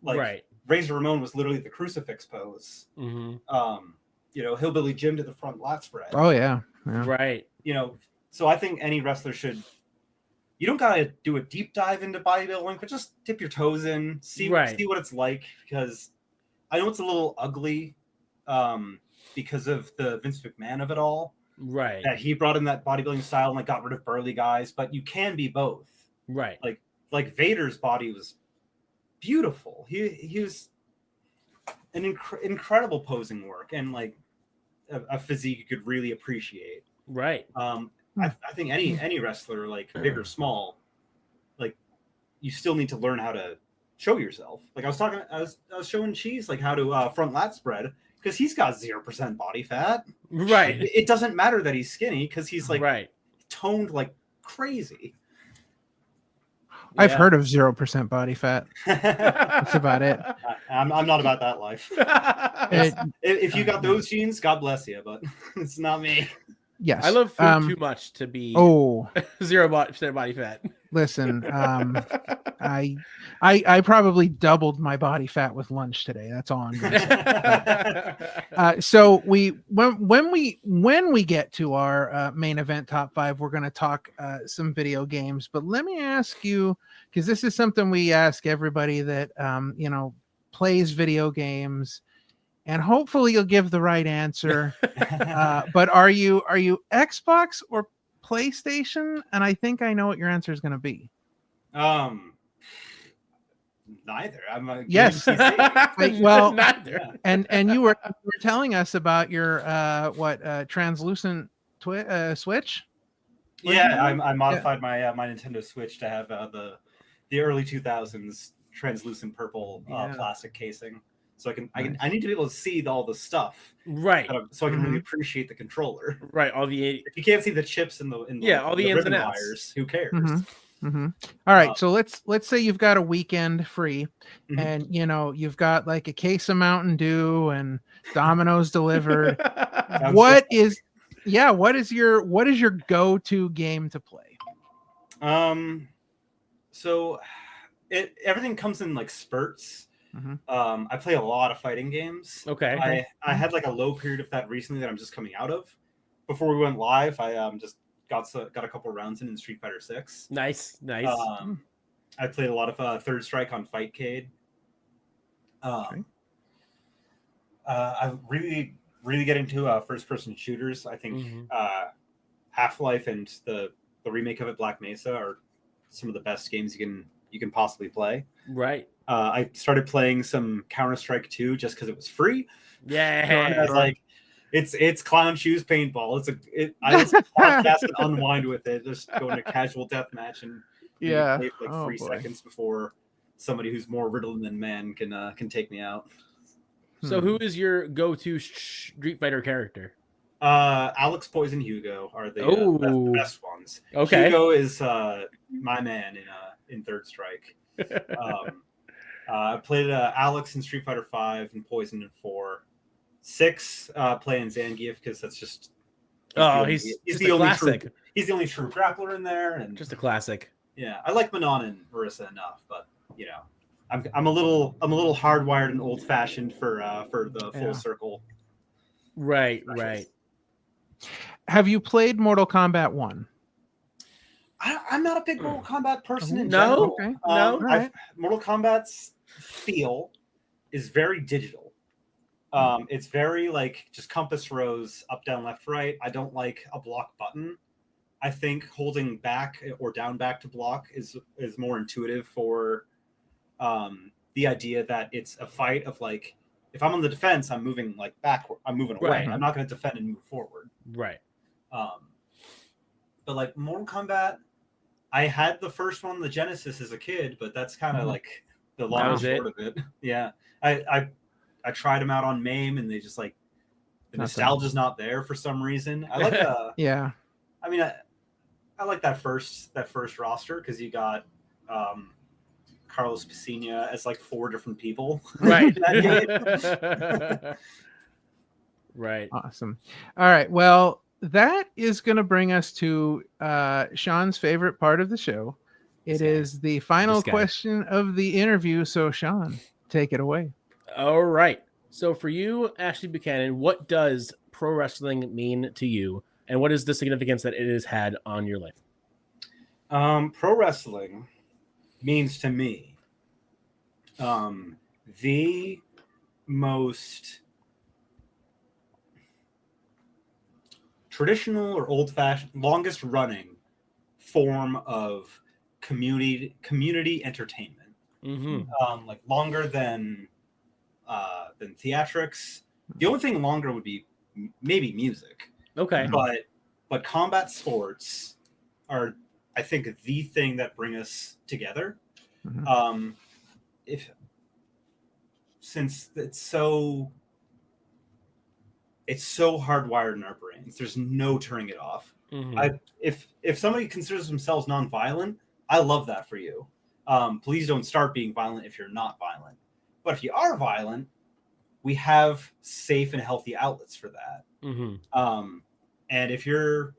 Like Razor Ramon was literally the crucifix pose. You know, Hillbilly Jim did the front lat spread. Oh yeah. Right. You know, so I think any wrestler should. You don't gotta do a deep dive into bodybuilding, but just dip your toes in, see what it's like. Because I know it's a little ugly, because of the Vince McMahon of it all. Right. That he brought in that bodybuilding style and like got rid of burly guys, but you can be both. Right. Like Vader's body was beautiful. He was an incredible posing work and like a physique you could really appreciate. Right. I think any wrestler, like big or small, like you still need to learn how to show yourself. Like I was showing Cheese like how to front lat spread because he's got 0% body fat. Right. It doesn't matter that he's skinny because he's like toned like crazy. I've heard of 0% body fat. That's about it. I'm not about that life. If you got those genes, God bless you, but it's not me. Yes. I love food too much to be 0% body fat. Listen, I probably doubled my body fat with lunch today. That's all I'm gonna say. So when we get to our main event top 5, we're going to talk some video games. But let me ask you, because this is something we ask everybody that plays video games. And hopefully you'll give the right answer. But are you Xbox or PlayStation? And I think I know what your answer is going to be. Neither. I'm yes. Well, neither. And you were telling us about your translucent Switch. Yeah, I modified my Nintendo Switch to have the early 2000s translucent purple plastic casing. So I need to be able to see all the stuff, right? So I can really appreciate the controller, right? If you can't see the chips in the all the ins and outs, wires, who cares? All right, so let's say you've got a weekend free, and you've got like a case of Mountain Dew and Domino's delivered. What is your go-to game to play? So everything comes in like spurts. I play a lot of fighting games. Okay. I had like a low period of that recently that I'm just coming out of. Before we went live, I just got a couple rounds in Street Fighter 6. Nice. I played a lot of Third Strike on Fightcade. I really get into first-person shooters. I think Half-Life and the remake of it, Black Mesa, are some of the best games you can possibly play. Right. I started playing some Counter-Strike 2 just because it was free. Yeah. I was like, it's clown shoes paintball. I listen to podcast and unwind with it. Just go into casual deathmatch and play for like 3 seconds before somebody who's more riddled than man can take me out. So who is your go-to Street Fighter character? Alex, Poison, Hugo are the best ones. Okay. Hugo is my man in Third Strike. I played Alex in Street Fighter 5 and Poison in 4. 6 playing Zangief because that's just he's the only classic. He's the only true grappler in there, and just a classic. Yeah, I like Manon and Marissa enough, but I'm a little hardwired and old fashioned for the full circle. Right. Have you played Mortal Kombat 1? I'm not a big Mortal Kombat person in general. Okay. Mortal Kombat's feel is very digital. It's very like just compass rows up, down, left, right. I don't like a block button. I think holding back or down back to block is more intuitive for the idea that it's a fight of like, if I'm on the defense, I'm moving like backward. I'm moving away. Right. I'm not going to defend and move forward. Right. But like Mortal Kombat, I had the first one, the Genesis, as a kid, but that's kind of like the long and short of it. Yeah, I tried them out on MAME, and they just like the nostalgia's not there for some reason. I like yeah. I mean, I like that first roster because you got Carlos Piscina as like 4 different people. Right. Right. Awesome. All right. Well, that is going to bring us to Sean's favorite part of the show. It is the final question of the interview. So, Sean, take it away. All right. So, for you, Ashley Buchanan, what does pro wrestling mean to you, and what is the significance that it has had on your life? Pro wrestling means to me the most traditional or old-fashioned, longest running form of community entertainment. Like longer than theatrics. The only thing longer would be maybe music. Okay. But combat sports are, I think, the thing that bring us together. Since it's so hardwired in our brains, there's no turning it off. If somebody considers themselves nonviolent, I love that for you. Please don't start being violent if you're not violent. But if you are violent, we have safe and healthy outlets for that. And if you're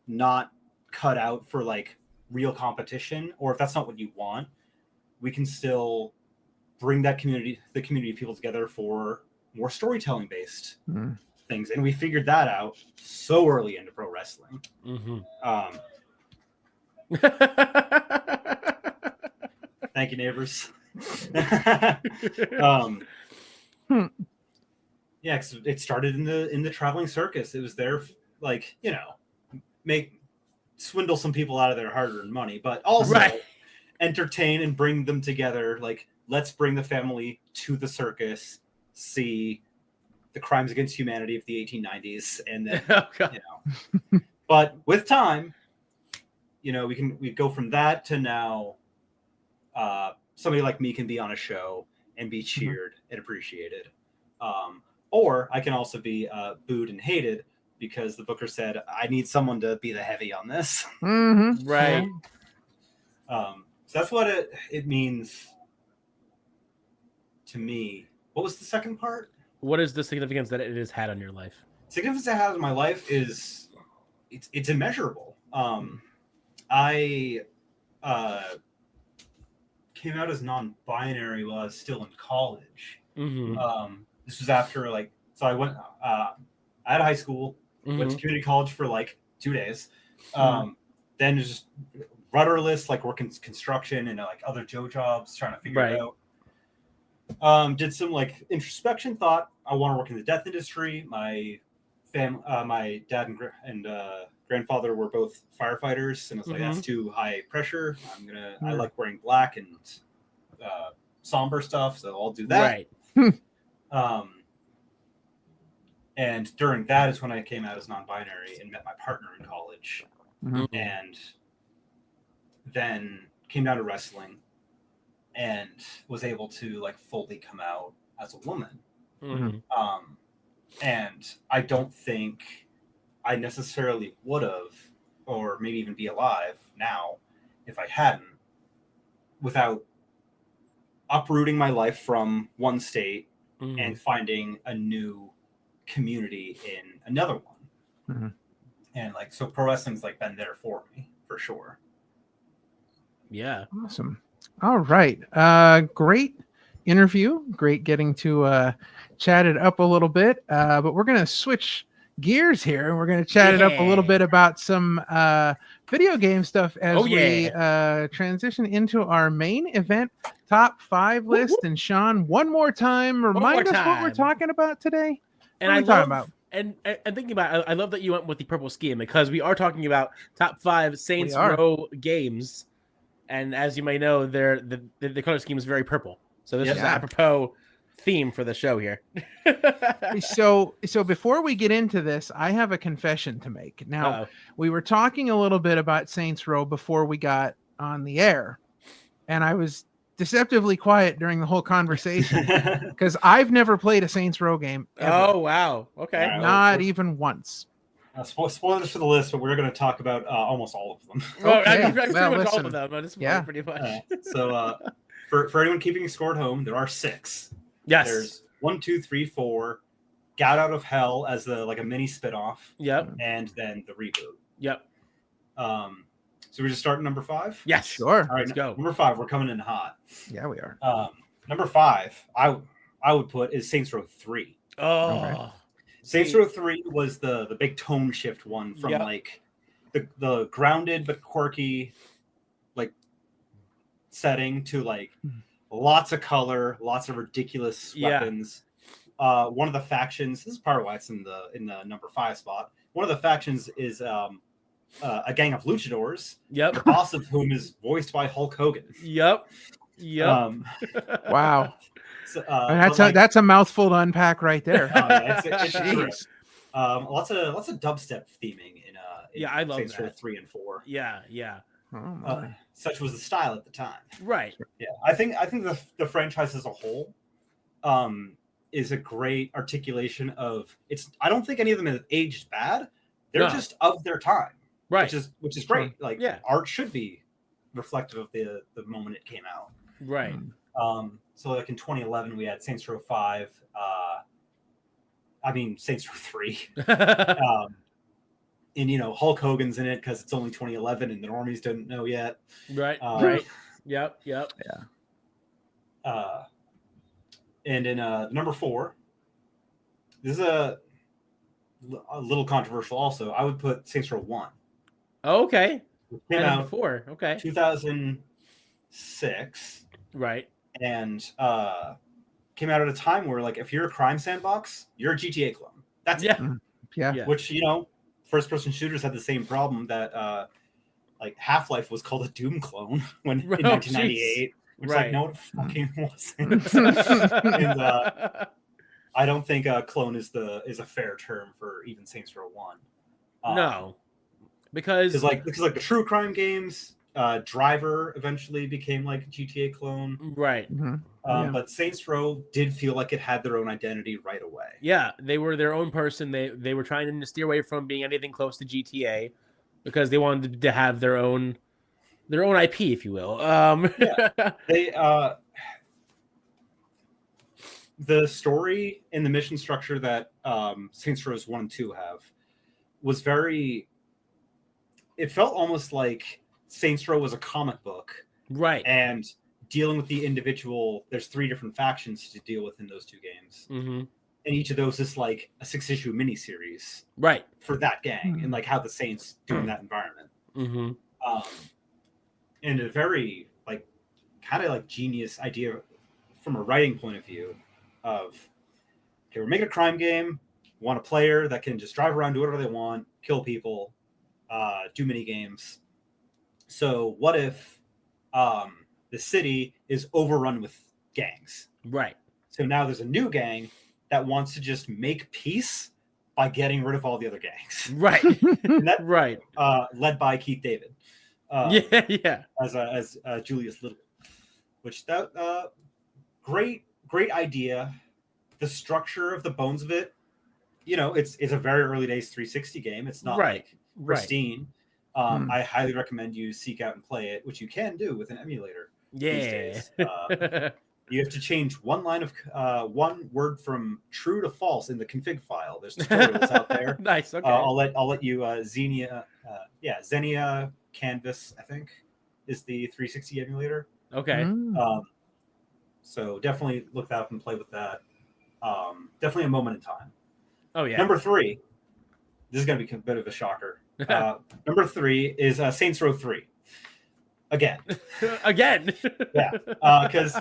not cut out for like real competition, or if that's not what you want, we can still bring the community of people together for more storytelling based things. And we figured that out so early into pro wrestling. Thank you, neighbors. Yeah, cause it started in the traveling circus. It was there, like, you know, swindle some people out of their hard-earned money, but also entertain and bring them together. Like, let's bring the family to the circus, see the crimes against humanity of the 1890s, and then you know. But with time, you know, we go from that to now. Somebody like me can be on a show and be cheered and appreciated. Or I can also be booed and hated because the booker said, I need someone to be the heavy on this. Right. So that's what it means to me. What was the second part? What is the significance that it has had on your life? Significance it has on my life is it's immeasurable. I came out as non-binary while I was still in college. This was after so I went out of high school, went to community college for like 2 days. Then just rudderless, like working construction and like other jobs, trying to figure it out. Did some like introspection, thought I want to work in the death industry. My dad and grandfather were both firefighters, and I was like, that's too high pressure. I like wearing black and somber stuff, so I'll do that. And during that is when I came out as non-binary and met my partner in college, and then came down to wrestling and was able to like fully come out as a woman. And I don't think I necessarily would have, or maybe even be alive now if I hadn't, without uprooting my life from one state and finding a new community in another one. And like, so pro wrestling's like been there for me for sure. Yeah. Awesome. All right. Great interview. Great getting to chat it up a little bit. But we're going to switch gears here. We're going to chat it up a little bit about some video game stuff as we transition into our main event top 5 list. And Sean, one more time, remind us what we're talking about today. And what are we talking about? And thinking about it, I love that you went with the purple scheme because we are talking about top 5 Saints Row games. And as you may know, the color scheme is very purple. So this is apropos theme for the show here. So before we get into this, I have a confession to make. Now, Uh-oh. we were talking a little bit about Saints Row before we got on the air, and I was deceptively quiet during the whole conversation because I've never played a Saints Row game ever. Oh, wow. Okay. Yeah. Not even once. Spoilers for the list, but we're going to talk about almost all of them. Well, Okay. I pretty Well, much all listen. of them. This Yeah. pretty much. So for anyone keeping score at home, there are 6. Yes. There's 1, 2, 3, 4. Got Out of Hell as a mini spinoff. Yep. And then the reboot. Yep. So we're just starting number 5. Yes. Sure. All right, Let's go. Number 5, we're coming in hot. Yeah, we are. Number 5, I would put is Saints Row 3. Oh. Okay. Saints Row 3 was the big tone shift one from like the grounded but quirky like setting to like lots of color, lots of ridiculous weapons. One of the factions, this is part of why it's in the number 5 spot. One of the factions is a gang of luchadors. Yep. The boss of whom is voiced by Hulk Hogan. Yep. Wow. So, That's a mouthful to unpack right there. It's true. Jeez. Lots of dubstep theming in I love Saints Row that. 3 and 4. Yeah. Oh, my. Such was the style at the time. Right. Yeah, I think the franchise as a whole is a great articulation of it's. I don't think any of them have aged bad. They're just of their time, Right. which is great. Like art should be reflective of the moment it came out. Right. So like in 2011 we had Saints Row 5. Saints Row 3. And Hulk Hogan's in it because it's only 2011 and the normies didn't know yet. Right. Right. Yep. Yeah. And in number 4, this is a little controversial. Also, I would put Saints Row 1. Oh, okay. It came out 4. Okay. 2006. Right. And came out at a time where, like, if you're a crime sandbox, you're a GTA clone. That's it. Yeah. Which first-person shooters had the same problem that like Half-Life was called a Doom clone in 1998. Which no, it fucking wasn't. And I don't think clone is a fair term for even Saints Row 1. No, because the true crime games, Driver eventually became like a GTA clone. Right. But Saints Row did feel like it had their own identity right away. Yeah, they were their own person. They were trying to steer away from being anything close to GTA because they wanted to have their own IP, if you will. They the story and the mission structure that Saints Row 1 and 2 have was very. It felt almost like Saints Row was a comic book, right? And dealing with the individual. There's 3 different factions to deal with in those 2 games, and each of those is like a 6-issue miniseries, right? For that gang and like how the Saints do in that environment. And a very kind of genius idea from a writing point of view of, okay, we're making a crime game, want a player that can just drive around, do whatever they want, kill people, do mini games. So what if the city is overrun with gangs? Right. So now there's a new gang that wants to just make peace by getting rid of all the other gangs. Right. Right. Led by Keith David. As Julius Little, which great idea. The structure of the bones of it, it's a very early days 360 game. It's not pristine. I highly recommend you seek out and play it, which you can do with an emulator. These days. You have to change one word from true to false in the config file. There's tutorials out there. Nice. Okay. I'll let you Xenia Canvas, I think, is the 360 emulator. Okay. So definitely look that up and play with that. Definitely a moment in time. Oh yeah. Number 3. This is going to be a bit of a shocker. Number 3 is Saints Row 3. Again. Yeah. Because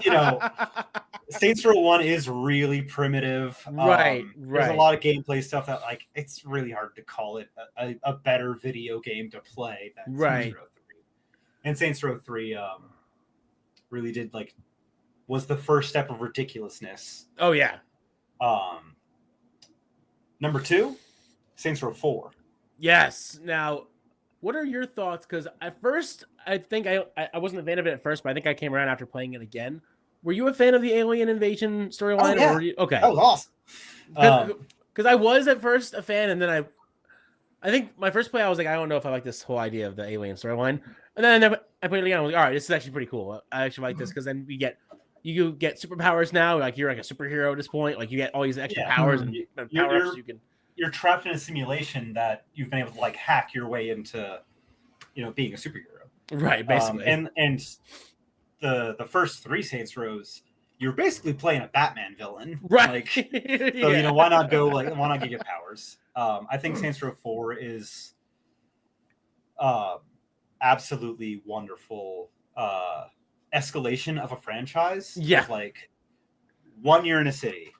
Saints Row 1 is really primitive. Right. There's a lot of gameplay stuff that it's really hard to call it a better video game to play than Saints Row 3. And Saints Row 3 really did was the first step of ridiculousness. Oh yeah. Number 2, Saints Row 4. Yes. Now, what are your thoughts? Because at first, I think I wasn't a fan of it at first, but I think I came around after playing it again. Were you a fan of the alien invasion storyline? Oh, yeah. Or were you... Okay. That was awesome. Because I was at first a fan, and then I think my first play, I was like, I don't know if I like this whole idea of the alien storyline. And then I played it again. I was like, all right, this is actually pretty cool. I actually like this because then you get superpowers now. Like you're like a superhero at this point. Like you get all these extra powers and power ups. You're trapped in a simulation that you've been able to like hack your way into, being a superhero. Right, basically. And the first 3 Saints Rows, you're basically playing a Batman villain. Right. Like, so why not get your powers? I think Saints Row 4 is absolutely wonderful escalation of a franchise. Yeah. Of like 1 year in a city.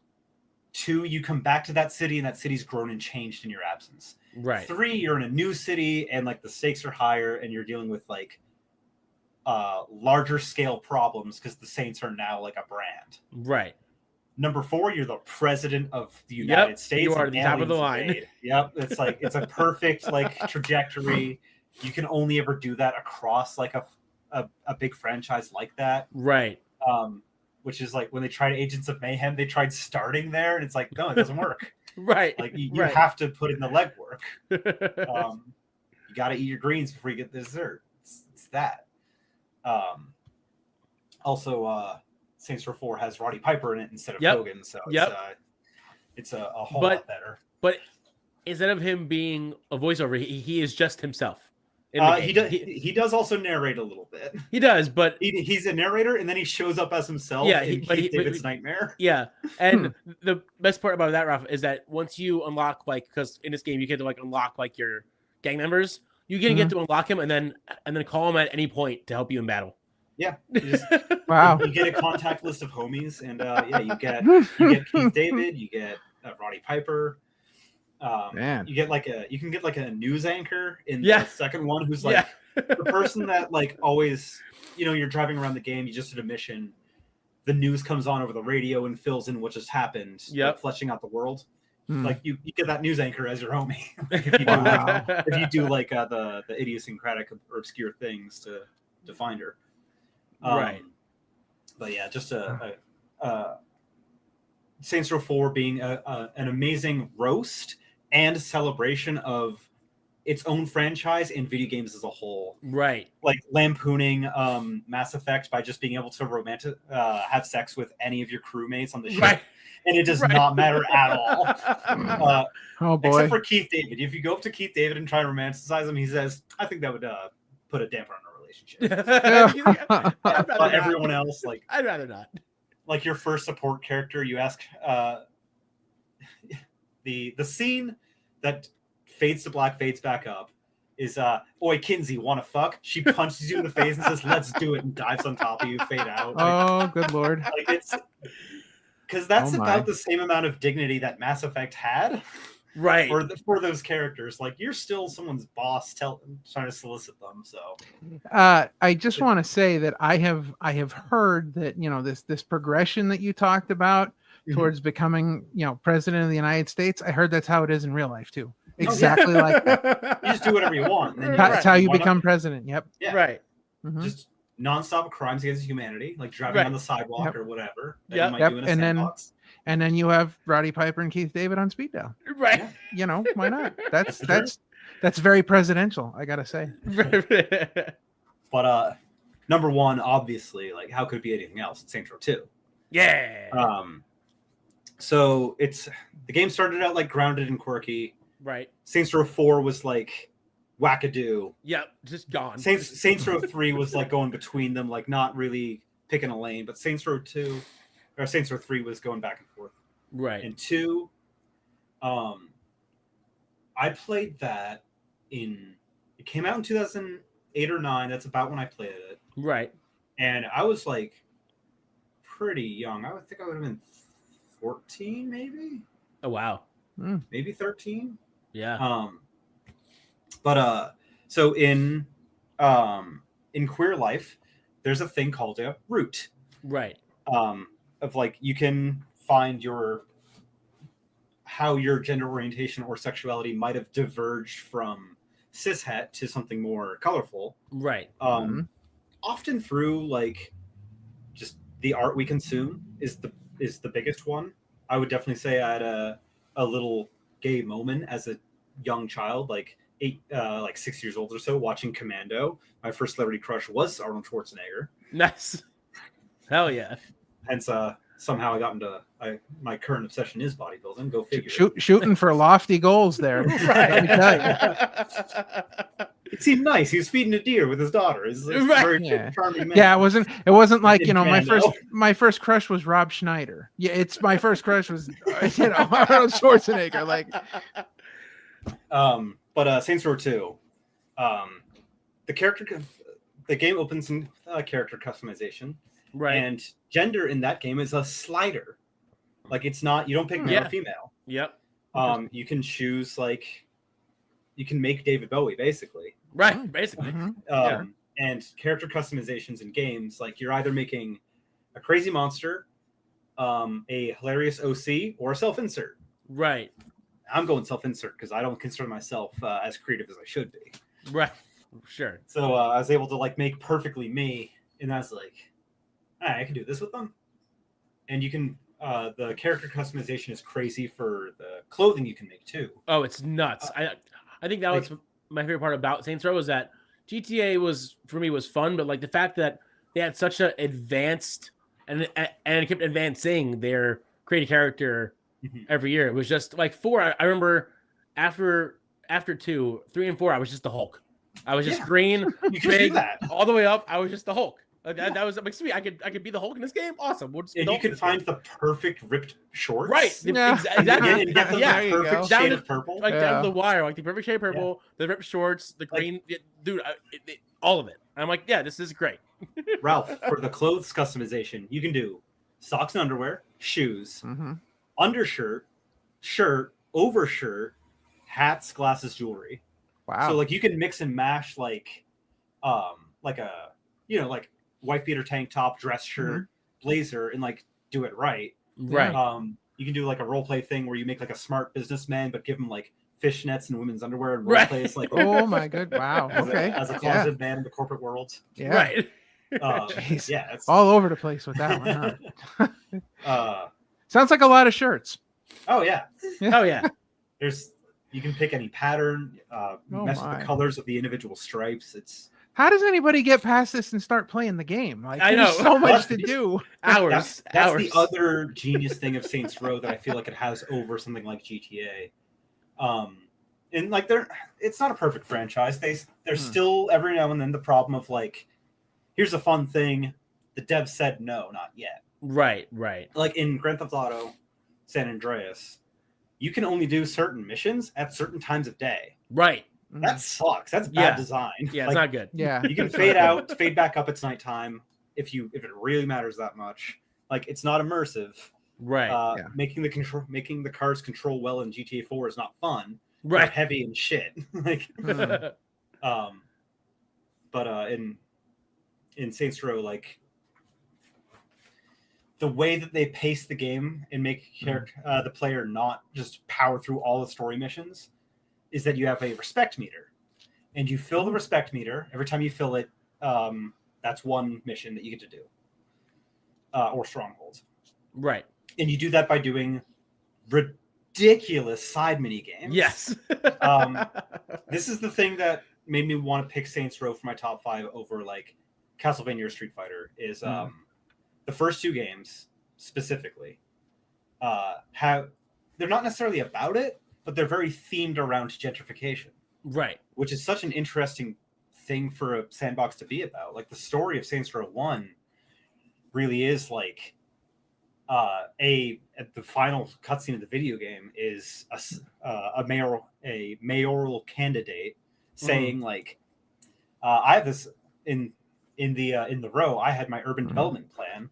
2, you come back to that city and that city's grown and changed in your absence. Right. 3, you're in a new city and like the stakes are higher and you're dealing with like larger scale problems because the Saints are now like a brand. Right. Number 4, you're the president of the United States. You are the top of the line. Yep. It's like it's a perfect like trajectory. You can only ever do that across like a big franchise like that. Right. Which is like when they tried Agents of Mayhem, they tried starting there, and it's like, no, it doesn't work. Right. Like you have to put in the legwork. You got to eat your greens before you get the dessert. It's that. Also, Saints Row 4 has Roddy Piper in it instead of Hogan, so it's a whole lot better. But instead of him being a voiceover, he is just himself. He does also narrate a little bit. He does, but he's a narrator, and then he shows up as himself. Yeah, in Keith David's Nightmare. Yeah, and the best part about that, Ralph, is that once you unlock because in this game you get to like unlock like your gang members, you get to unlock him and then call him at any point to help you in battle. Yeah. Wow. You get a contact list of homies, and you get Keith David, you get Roddy Piper. You can get like a news anchor in the second one who's like the person that like always, you're driving around the game, you just did a mission, the news comes on over the radio and fills in what just happened, like fleshing out the world. Like you get that news anchor as your homie. Like if you do like the idiosyncratic or obscure things to find her. Right. But yeah, just Saints Row 4 being an amazing roast and celebration of its own franchise and video games as a whole. Right. Like lampooning Mass Effect by just being able to have sex with any of your crewmates on the ship. Right. And it does not matter at all. Oh boy. Except for Keith David. If you go up to Keith David and try to romanticize him, he says, I think that would put a damper on our relationship. But everyone else, like, I'd rather not. Like your first support character, you ask the scene that fades to black, fades back up, is Oi Kinsey, wanna fuck? She punches you in the face and says, let's do it, and dives on top of you, fade out. Oh, good lord. Like it's because that's about the same amount of dignity that Mass Effect had. Right. For those characters. Like you're still someone's boss trying to solicit them. So I just want to say that I have heard that, this progression that you talked about towards becoming, president of the United States. I heard that's how it is in real life too. Exactly like that. You just do whatever you want. That's how you become president. Yep. Yeah. Right. Mm-hmm. Just nonstop crimes against humanity, like driving on the sidewalk or whatever. Yeah. And then you have Roddy Piper and Keith David on speed dial. Right. Why not? That's very presidential, I gotta say. But number 1, obviously, like how could it be anything else? It's Saints Row 2. Yeah. So the game started out like grounded and quirky. Right. Saints Row 4 was like wackadoo. Yep, just gone. Saints Row 3 was like going between them, like not really picking a lane, but Saints Row 3 was going back and forth. Right. And 2, I played that it came out in 2008 or 9. That's about when I played it. Right. And I was like pretty young. I would think I would have been 14, maybe. Oh wow. Maybe 13. Yeah. But so in queer life, there's a thing called a root. Right. of like you can find how your gender orientation or sexuality might have diverged from cishet to something more colorful. Right. Often through like just the art we consume is the biggest one. I would definitely say I had a little gay moment as a young child, like 6 years old or so, watching Commando. My first celebrity crush was Arnold Schwarzenegger. Nice. Hell yeah. Hence, somehow I got into my current obsession is bodybuilding. Go figure. Shooting for lofty goals there. Right. Let me tell you. It seemed nice. He was feeding a deer with his daughter. It's Right. very charming man. Yeah, it wasn't like, you know, Commando. my first crush was Rob Schneider. Yeah, it's my first crush was Arnold Schwarzenegger. Like, but Saints Row 2, the game opens in character customization. Right. And gender in that game is a slider. Like it's not, you don't pick male or female. Yep. You can choose you can make David Bowie basically. Right. Basically. And character customizations in games, like you're either making a crazy monster, a hilarious OC, or a self-insert. Right. I'm going self-insert because I don't consider myself as creative as I should be. Right. Sure. So I was able to like make perfectly me, and I was like, I can do this with them. And you can the character customization is crazy for the clothing you can make too. Oh, it's nuts. I think that was my favorite part about Saints Row was that GTA was fun, but like the fact that they had such an advanced and it kept advancing their creative character every year. It was just like 4. I remember after 2, 3, and 4, I was just the Hulk. I was just green, big, all the way up. I was just the Hulk. That was like sweet. I could be the Hulk in this game. Awesome. We'll just and you can find the perfect ripped shorts. Right. Yeah. Exactly. Yeah. Perfect shade of purple. Like down to the wire, like the perfect shade of purple, the ripped shorts, the green. Dude, all of it. I'm like, yeah, this is great. Ralph, for the clothes customization, you can do socks and underwear, shoes, undershirt, shirt, overshirt, hats, glasses, jewelry. wow. So like you can mix and mash like a like wife beater tank top, dress shirt, blazer, and like do it right. Right. You can do like a role play thing where you make like a smart businessman, but give him like fishnets and women's underwear and role plays like oh my good. Wow. Okay. as a closeted man in the corporate world. Yeah. Right. Yeah, it's all over the place with that one. Huh? uh Sounds like a lot of shirts. oh yeah. Oh yeah. You can pick any pattern, mess with my. the colors of the individual stripes. How does anybody get past this and start playing the game? Like, I there's know. so much to do. Hours. That's hours. the other genius thing of Saints Row that I feel like it has over something like GTA. And like it's not a perfect franchise. There's still every now and then the problem of like, here's a fun thing. The dev said no, not yet. Right. Like in Grand Theft Auto San Andreas, you can only do certain missions at certain times of day. Right. That sucks. That's bad design. Yeah, like, it's not good. Yeah. You can fade back up. It's nighttime if it really matters that much. Like it's not immersive. Right. Making the cars control well in GTA 4 is not fun. Right. They're heavy and shit. Like but in Saints Row, like the way that they pace the game and make the player not just power through all the story missions is that you have a respect meter, and you fill the respect meter every time you fill it. That's one mission that you get to do, or strongholds. Right. And you do that by doing ridiculous side mini games. Yes. This is the thing that made me want to pick Saints Row for my top 5 over like Castlevania or Street Fighter. Is the first 2 games specifically they're not necessarily about it, but they're very themed around gentrification. Right. Which is such an interesting thing for a sandbox to be about. Like the story of Saints Row 1 really is like the final cutscene of the video game is a mayoral candidate saying like I have this in the row. I had my urban development plan,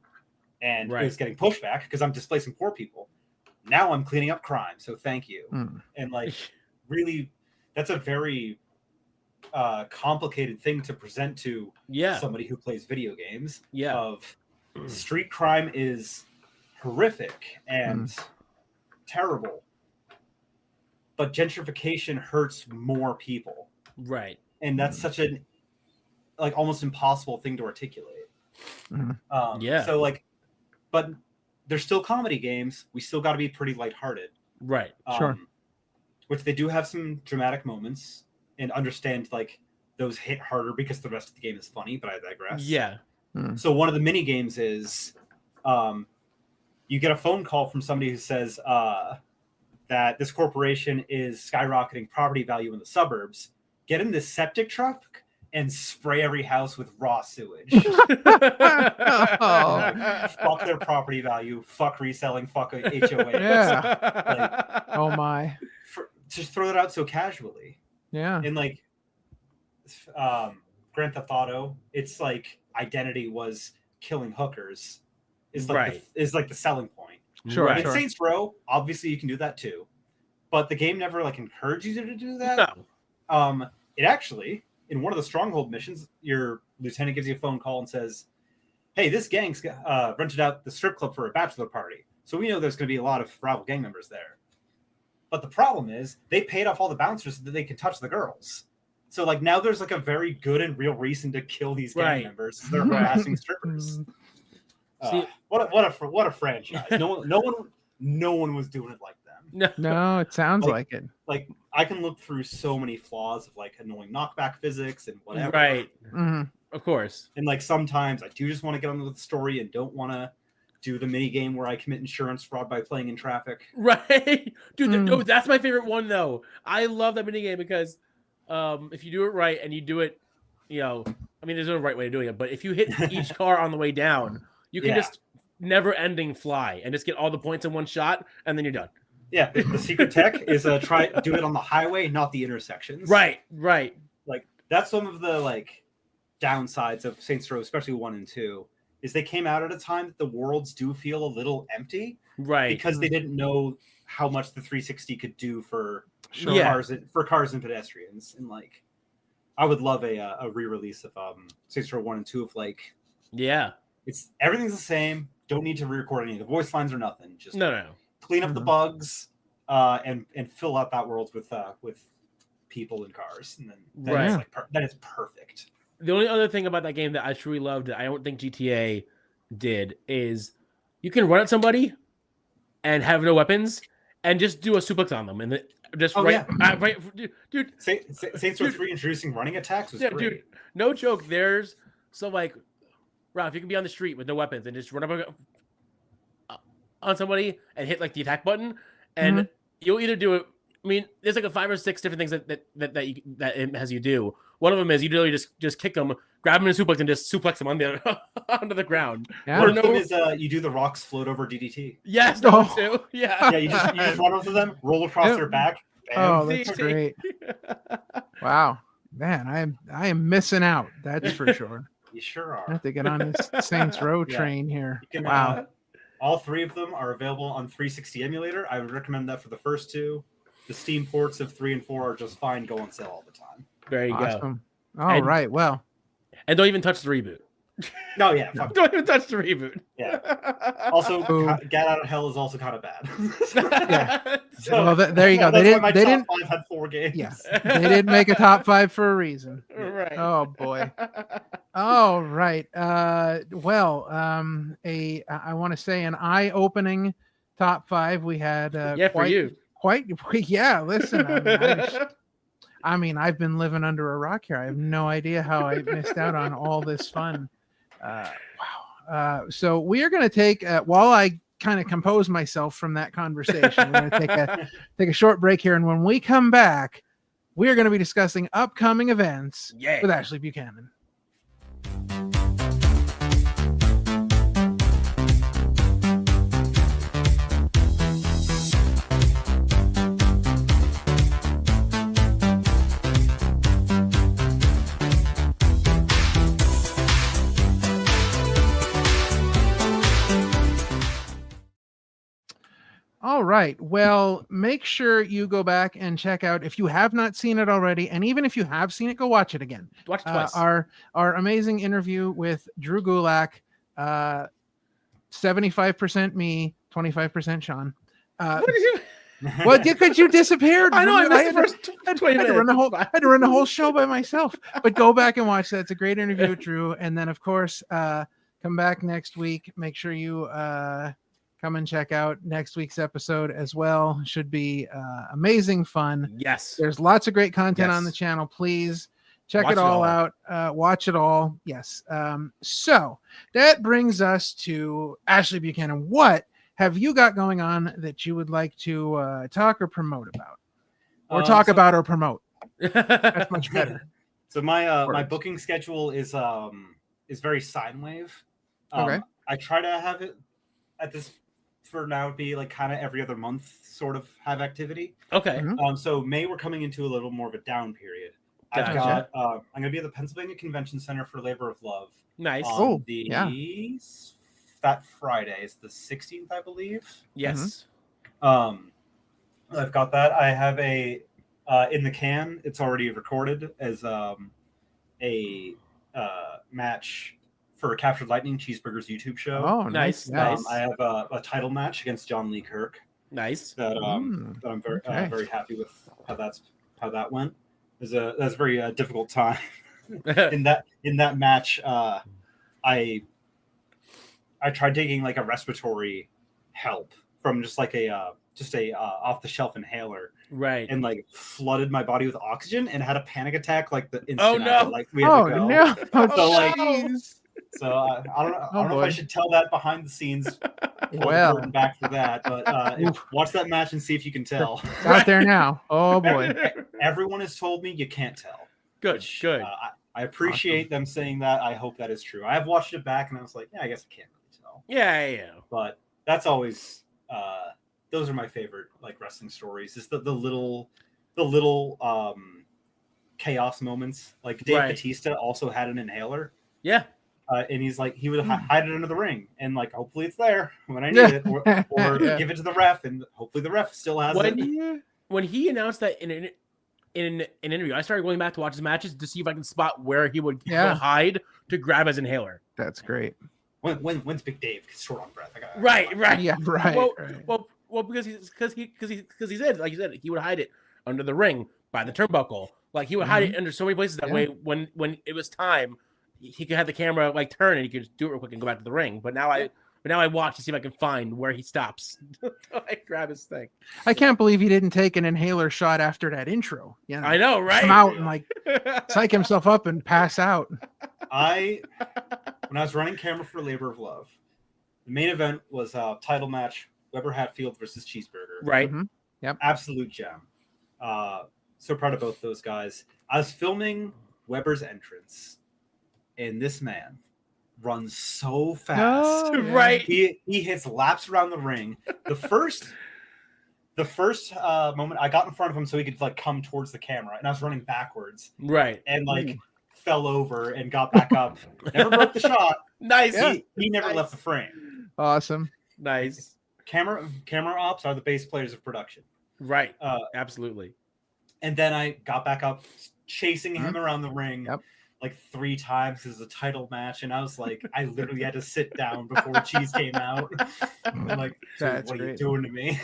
and it was getting pushback because I'm displacing poor people. Now I'm cleaning up crime, so thank you. And like, really, that's a very complicated thing to present to somebody who plays video games. Yeah. Of street crime is horrific and terrible, but gentrification hurts more people. Right. And that's such an like almost impossible thing to articulate. Yeah. So like, but there's still comedy games. We still got to be pretty lighthearted. Right. Sure. Which they do have some dramatic moments and understand like those hit harder because the rest of the game is funny, but I digress. Yeah. So one of the mini games is you get a phone call from somebody who says that this corporation is skyrocketing property value in the suburbs. Get in this septic truck and spray every house with raw sewage. Fuck their property value. Fuck reselling. Fuck HOA. Yeah. Oh my. Just throw it out so casually. Yeah. And like Grand Theft Auto, it's like identity was killing hookers. Is like is like the selling point. Sure. In Saints Row, obviously you can do that too, but the game never like encourages you to do that. No. It actually, in one of the Stronghold missions, your lieutenant gives you a phone call and says, "Hey, this gang's rented out the strip club for a bachelor party, so we know there's going to be a lot of rival gang members there. But the problem is they paid off all the bouncers so that they can touch the girls. So like now there's like a very good and real reason to kill these gang members. They're harassing strippers. What a franchise. No one was doing it like them. No, it sounds like it. Like I can look through so many flaws of like annoying knockback physics and whatever. Right. Of course. And like sometimes I do just want to get on with the story and don't want to do the mini game where I commit insurance fraud by playing in traffic. Right. Dude, that's my favorite one though. I love that mini game because if you do it right and you do it, I mean, there's no right way of doing it, but if you hit each car on the way down, you can just never ending fly and just get all the points in one shot and then you're done. Yeah. The secret tech is do it on the highway, not the intersections. Right. Like that's some of the like downsides of Saints Row, especially 1 and 2, is they came out at a time that the worlds do feel a little empty. Right. Because they didn't know how much the 360 could do for cars and pedestrians. And like, I would love a re-release of Saints Row 1 and 2 of like, everything's the same. Don't need to re-record any of the voice lines or nothing. Just clean up the bugs and fill out that world with people and cars. And then that is perfect. The only other thing about that game that I truly loved that I don't think GTA did is you can run at somebody and have no weapons and just do a suplex on them and just dude. Saints Row 3 introducing running attacks was great. Dude, no joke. There's like, Ralph, you can be on the street with no weapons and just run up on somebody and hit like the attack button, and you'll either do it. I mean, there's like 5 or 6 different things that it has you do. One of them is you literally just kick them, grab them in a suplex, and just suplex them onto the ground. Yeah. One of them is you do the rocks float over DDT. Yes, that one too. Yeah. Yeah, you just run over them, roll across their back. Bam. Oh, that's great. Wow, man, I am missing out. That's for sure. You sure are. I have to get on this Saints Row train here. Wow. All 3 of them are available on 360 emulator. I would recommend that for the first 2. The Steam ports of 3 and 4 are just fine. Go on sale all the time. There you go. All right. Well, and don't even touch the reboot. No, yeah. Don't even touch the reboot. Yeah. Also, Get Out of Hell is also kind of bad. Yeah. So, well, there you go. They didn't. Top 5 had 4 games. Yeah. They didn't make a top 5 for a reason. Right. Oh boy. All right. Well, I want to say an eye-opening top 5. We had for you. Listen. I mean, I've been living under a rock here. I have no idea how I missed out on all this fun. Wow. So we are going to take, while I kind of compose myself from that conversation, we're going to take a short break here. And when we come back, we are going to be discussing upcoming events with Ashley Buchanan. All right. Well, make sure you go back and check out, if you have not seen it already, and even if you have seen it, go watch it again. Watch it twice. Our amazing interview with Drew Gulak. 75% me, 25% Sean. What are you? Well, because you disappeared. I know. I missed the had first to 20 minutes. I had to run the whole show by myself. But go back and watch that. It's a great interview with Drew. And then, of course, come back next week. Make sure you come and check out next week's episode as well. Should be amazing fun. Yes. There's lots of great content on the channel. Please check it all out. Watch it all. Yes. So that brings us to Ashley Buchanan. What have you got going on that you would like to talk or promote about, or talk about or promote? That's much better. So my booking schedule is very sine wave. Okay. I try to have it at this for now would be like kind of every other month sort of have activity. Okay. So May we're coming into a little more of a down period. Gotcha. I've got I'm gonna be at the Pennsylvania Convention Center for Labor of Love. Nice. That Friday is the 16th, I believe. Yes. I've got that. I have a in the can. It's already recorded as a match for Captured Lightning Cheeseburger's YouTube show. Oh, nice. nice. I have a title match against John Lee Kirk. Nice. That I'm very happy with how that went. That's a very difficult time in that match. I tried taking like a respiratory help from just like a off the shelf inhaler, right, and like flooded my body with oxygen and had a panic attack like the instant. Oh no! We had to go. No! So I don't know if I should tell that behind the scenes. Well, back for that, but watch that match and see if you can tell. It's out there now. Oh boy! Everyone has told me you can't tell. Good. I appreciate them saying that. I hope that is true. I have watched it back and I was like, yeah, I guess I can't really tell. Yeah. But that's always those are my favorite like wrestling stories. Is the little chaos moments. Like Dave Bautista also had an inhaler. Yeah. And he's like, he would hide it under the ring, and like, hopefully it's there when I need it, or give it to the ref, and hopefully the ref still has it. When he announced that in an interview, I started going back to watch his matches to see if I can spot where he would go hide to grab his inhaler. That's great. When's Big Dave short on breath? Right. Yeah, right. Well, because he said, like you said, he would hide it under the ring by the turnbuckle. Like he would hide it under so many places that way. When it was time, he could have the camera like turn and he could just do it real quick and go back to the ring. But now I watch to see if I can find where he stops. I grab his thing. I can't believe he didn't take an inhaler shot after that intro. You know, I know, right? Come out and like psych himself up and pass out. When I was running camera for Labor of Love, the main event was a title match: Weber Hatfield versus Cheeseburger. Right. Mm-hmm. Yep. Absolute gem. So proud of both those guys. I was filming Weber's entrance, and this man runs so fast. Right. He hits laps around the ring. The first moment I got in front of him so he could like come towards the camera, and I was running backwards. Right. And like fell over and got back up. Never broke the shot. Nice. He never left the frame. Awesome. Nice. Camera ops are the bass players of production. Right. Absolutely. And then I got back up, chasing him around the ring. Yep. Like 3 times as a title match, and I was like, I literally had to sit down before Cheese came out. I'm like, what are you doing to me?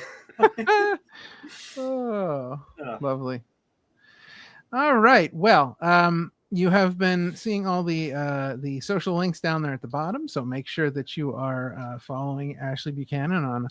Lovely. All right. Well, you have been seeing all the social links down there at the bottom, so make sure that you are following Ashley Buchanan on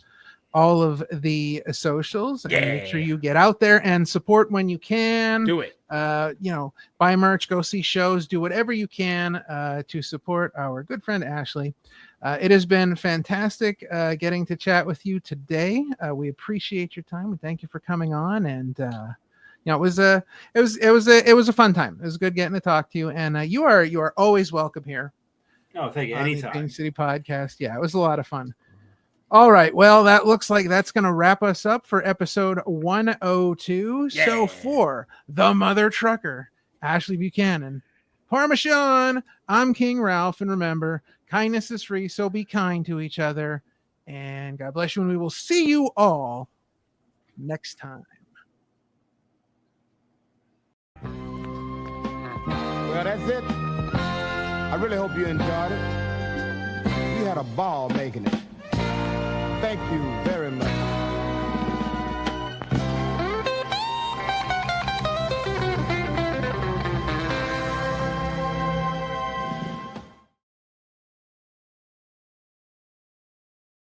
all of the socials, and make sure you get out there and support when you can. Do it. Buy merch, go see shows, do whatever you can to support our good friend Ashley. It has been fantastic getting to chat with you today. We appreciate your time. We thank you for coming on, and it was a fun time. It was good getting to talk to you, and you are always welcome here. Oh, thank you. Anytime. King City Podcast. Yeah, it was a lot of fun. All right. Well, that looks like that's going to wrap us up for episode 102. Yeah. So for the Mother Trucker, Ashley Buchanan, Parmesan, I'm King Ralph. And remember, kindness is free, so be kind to each other. And God bless you. And we will see you all next time. Well, that's it. I really hope you enjoyed it. We had a ball making it. Thank you very much.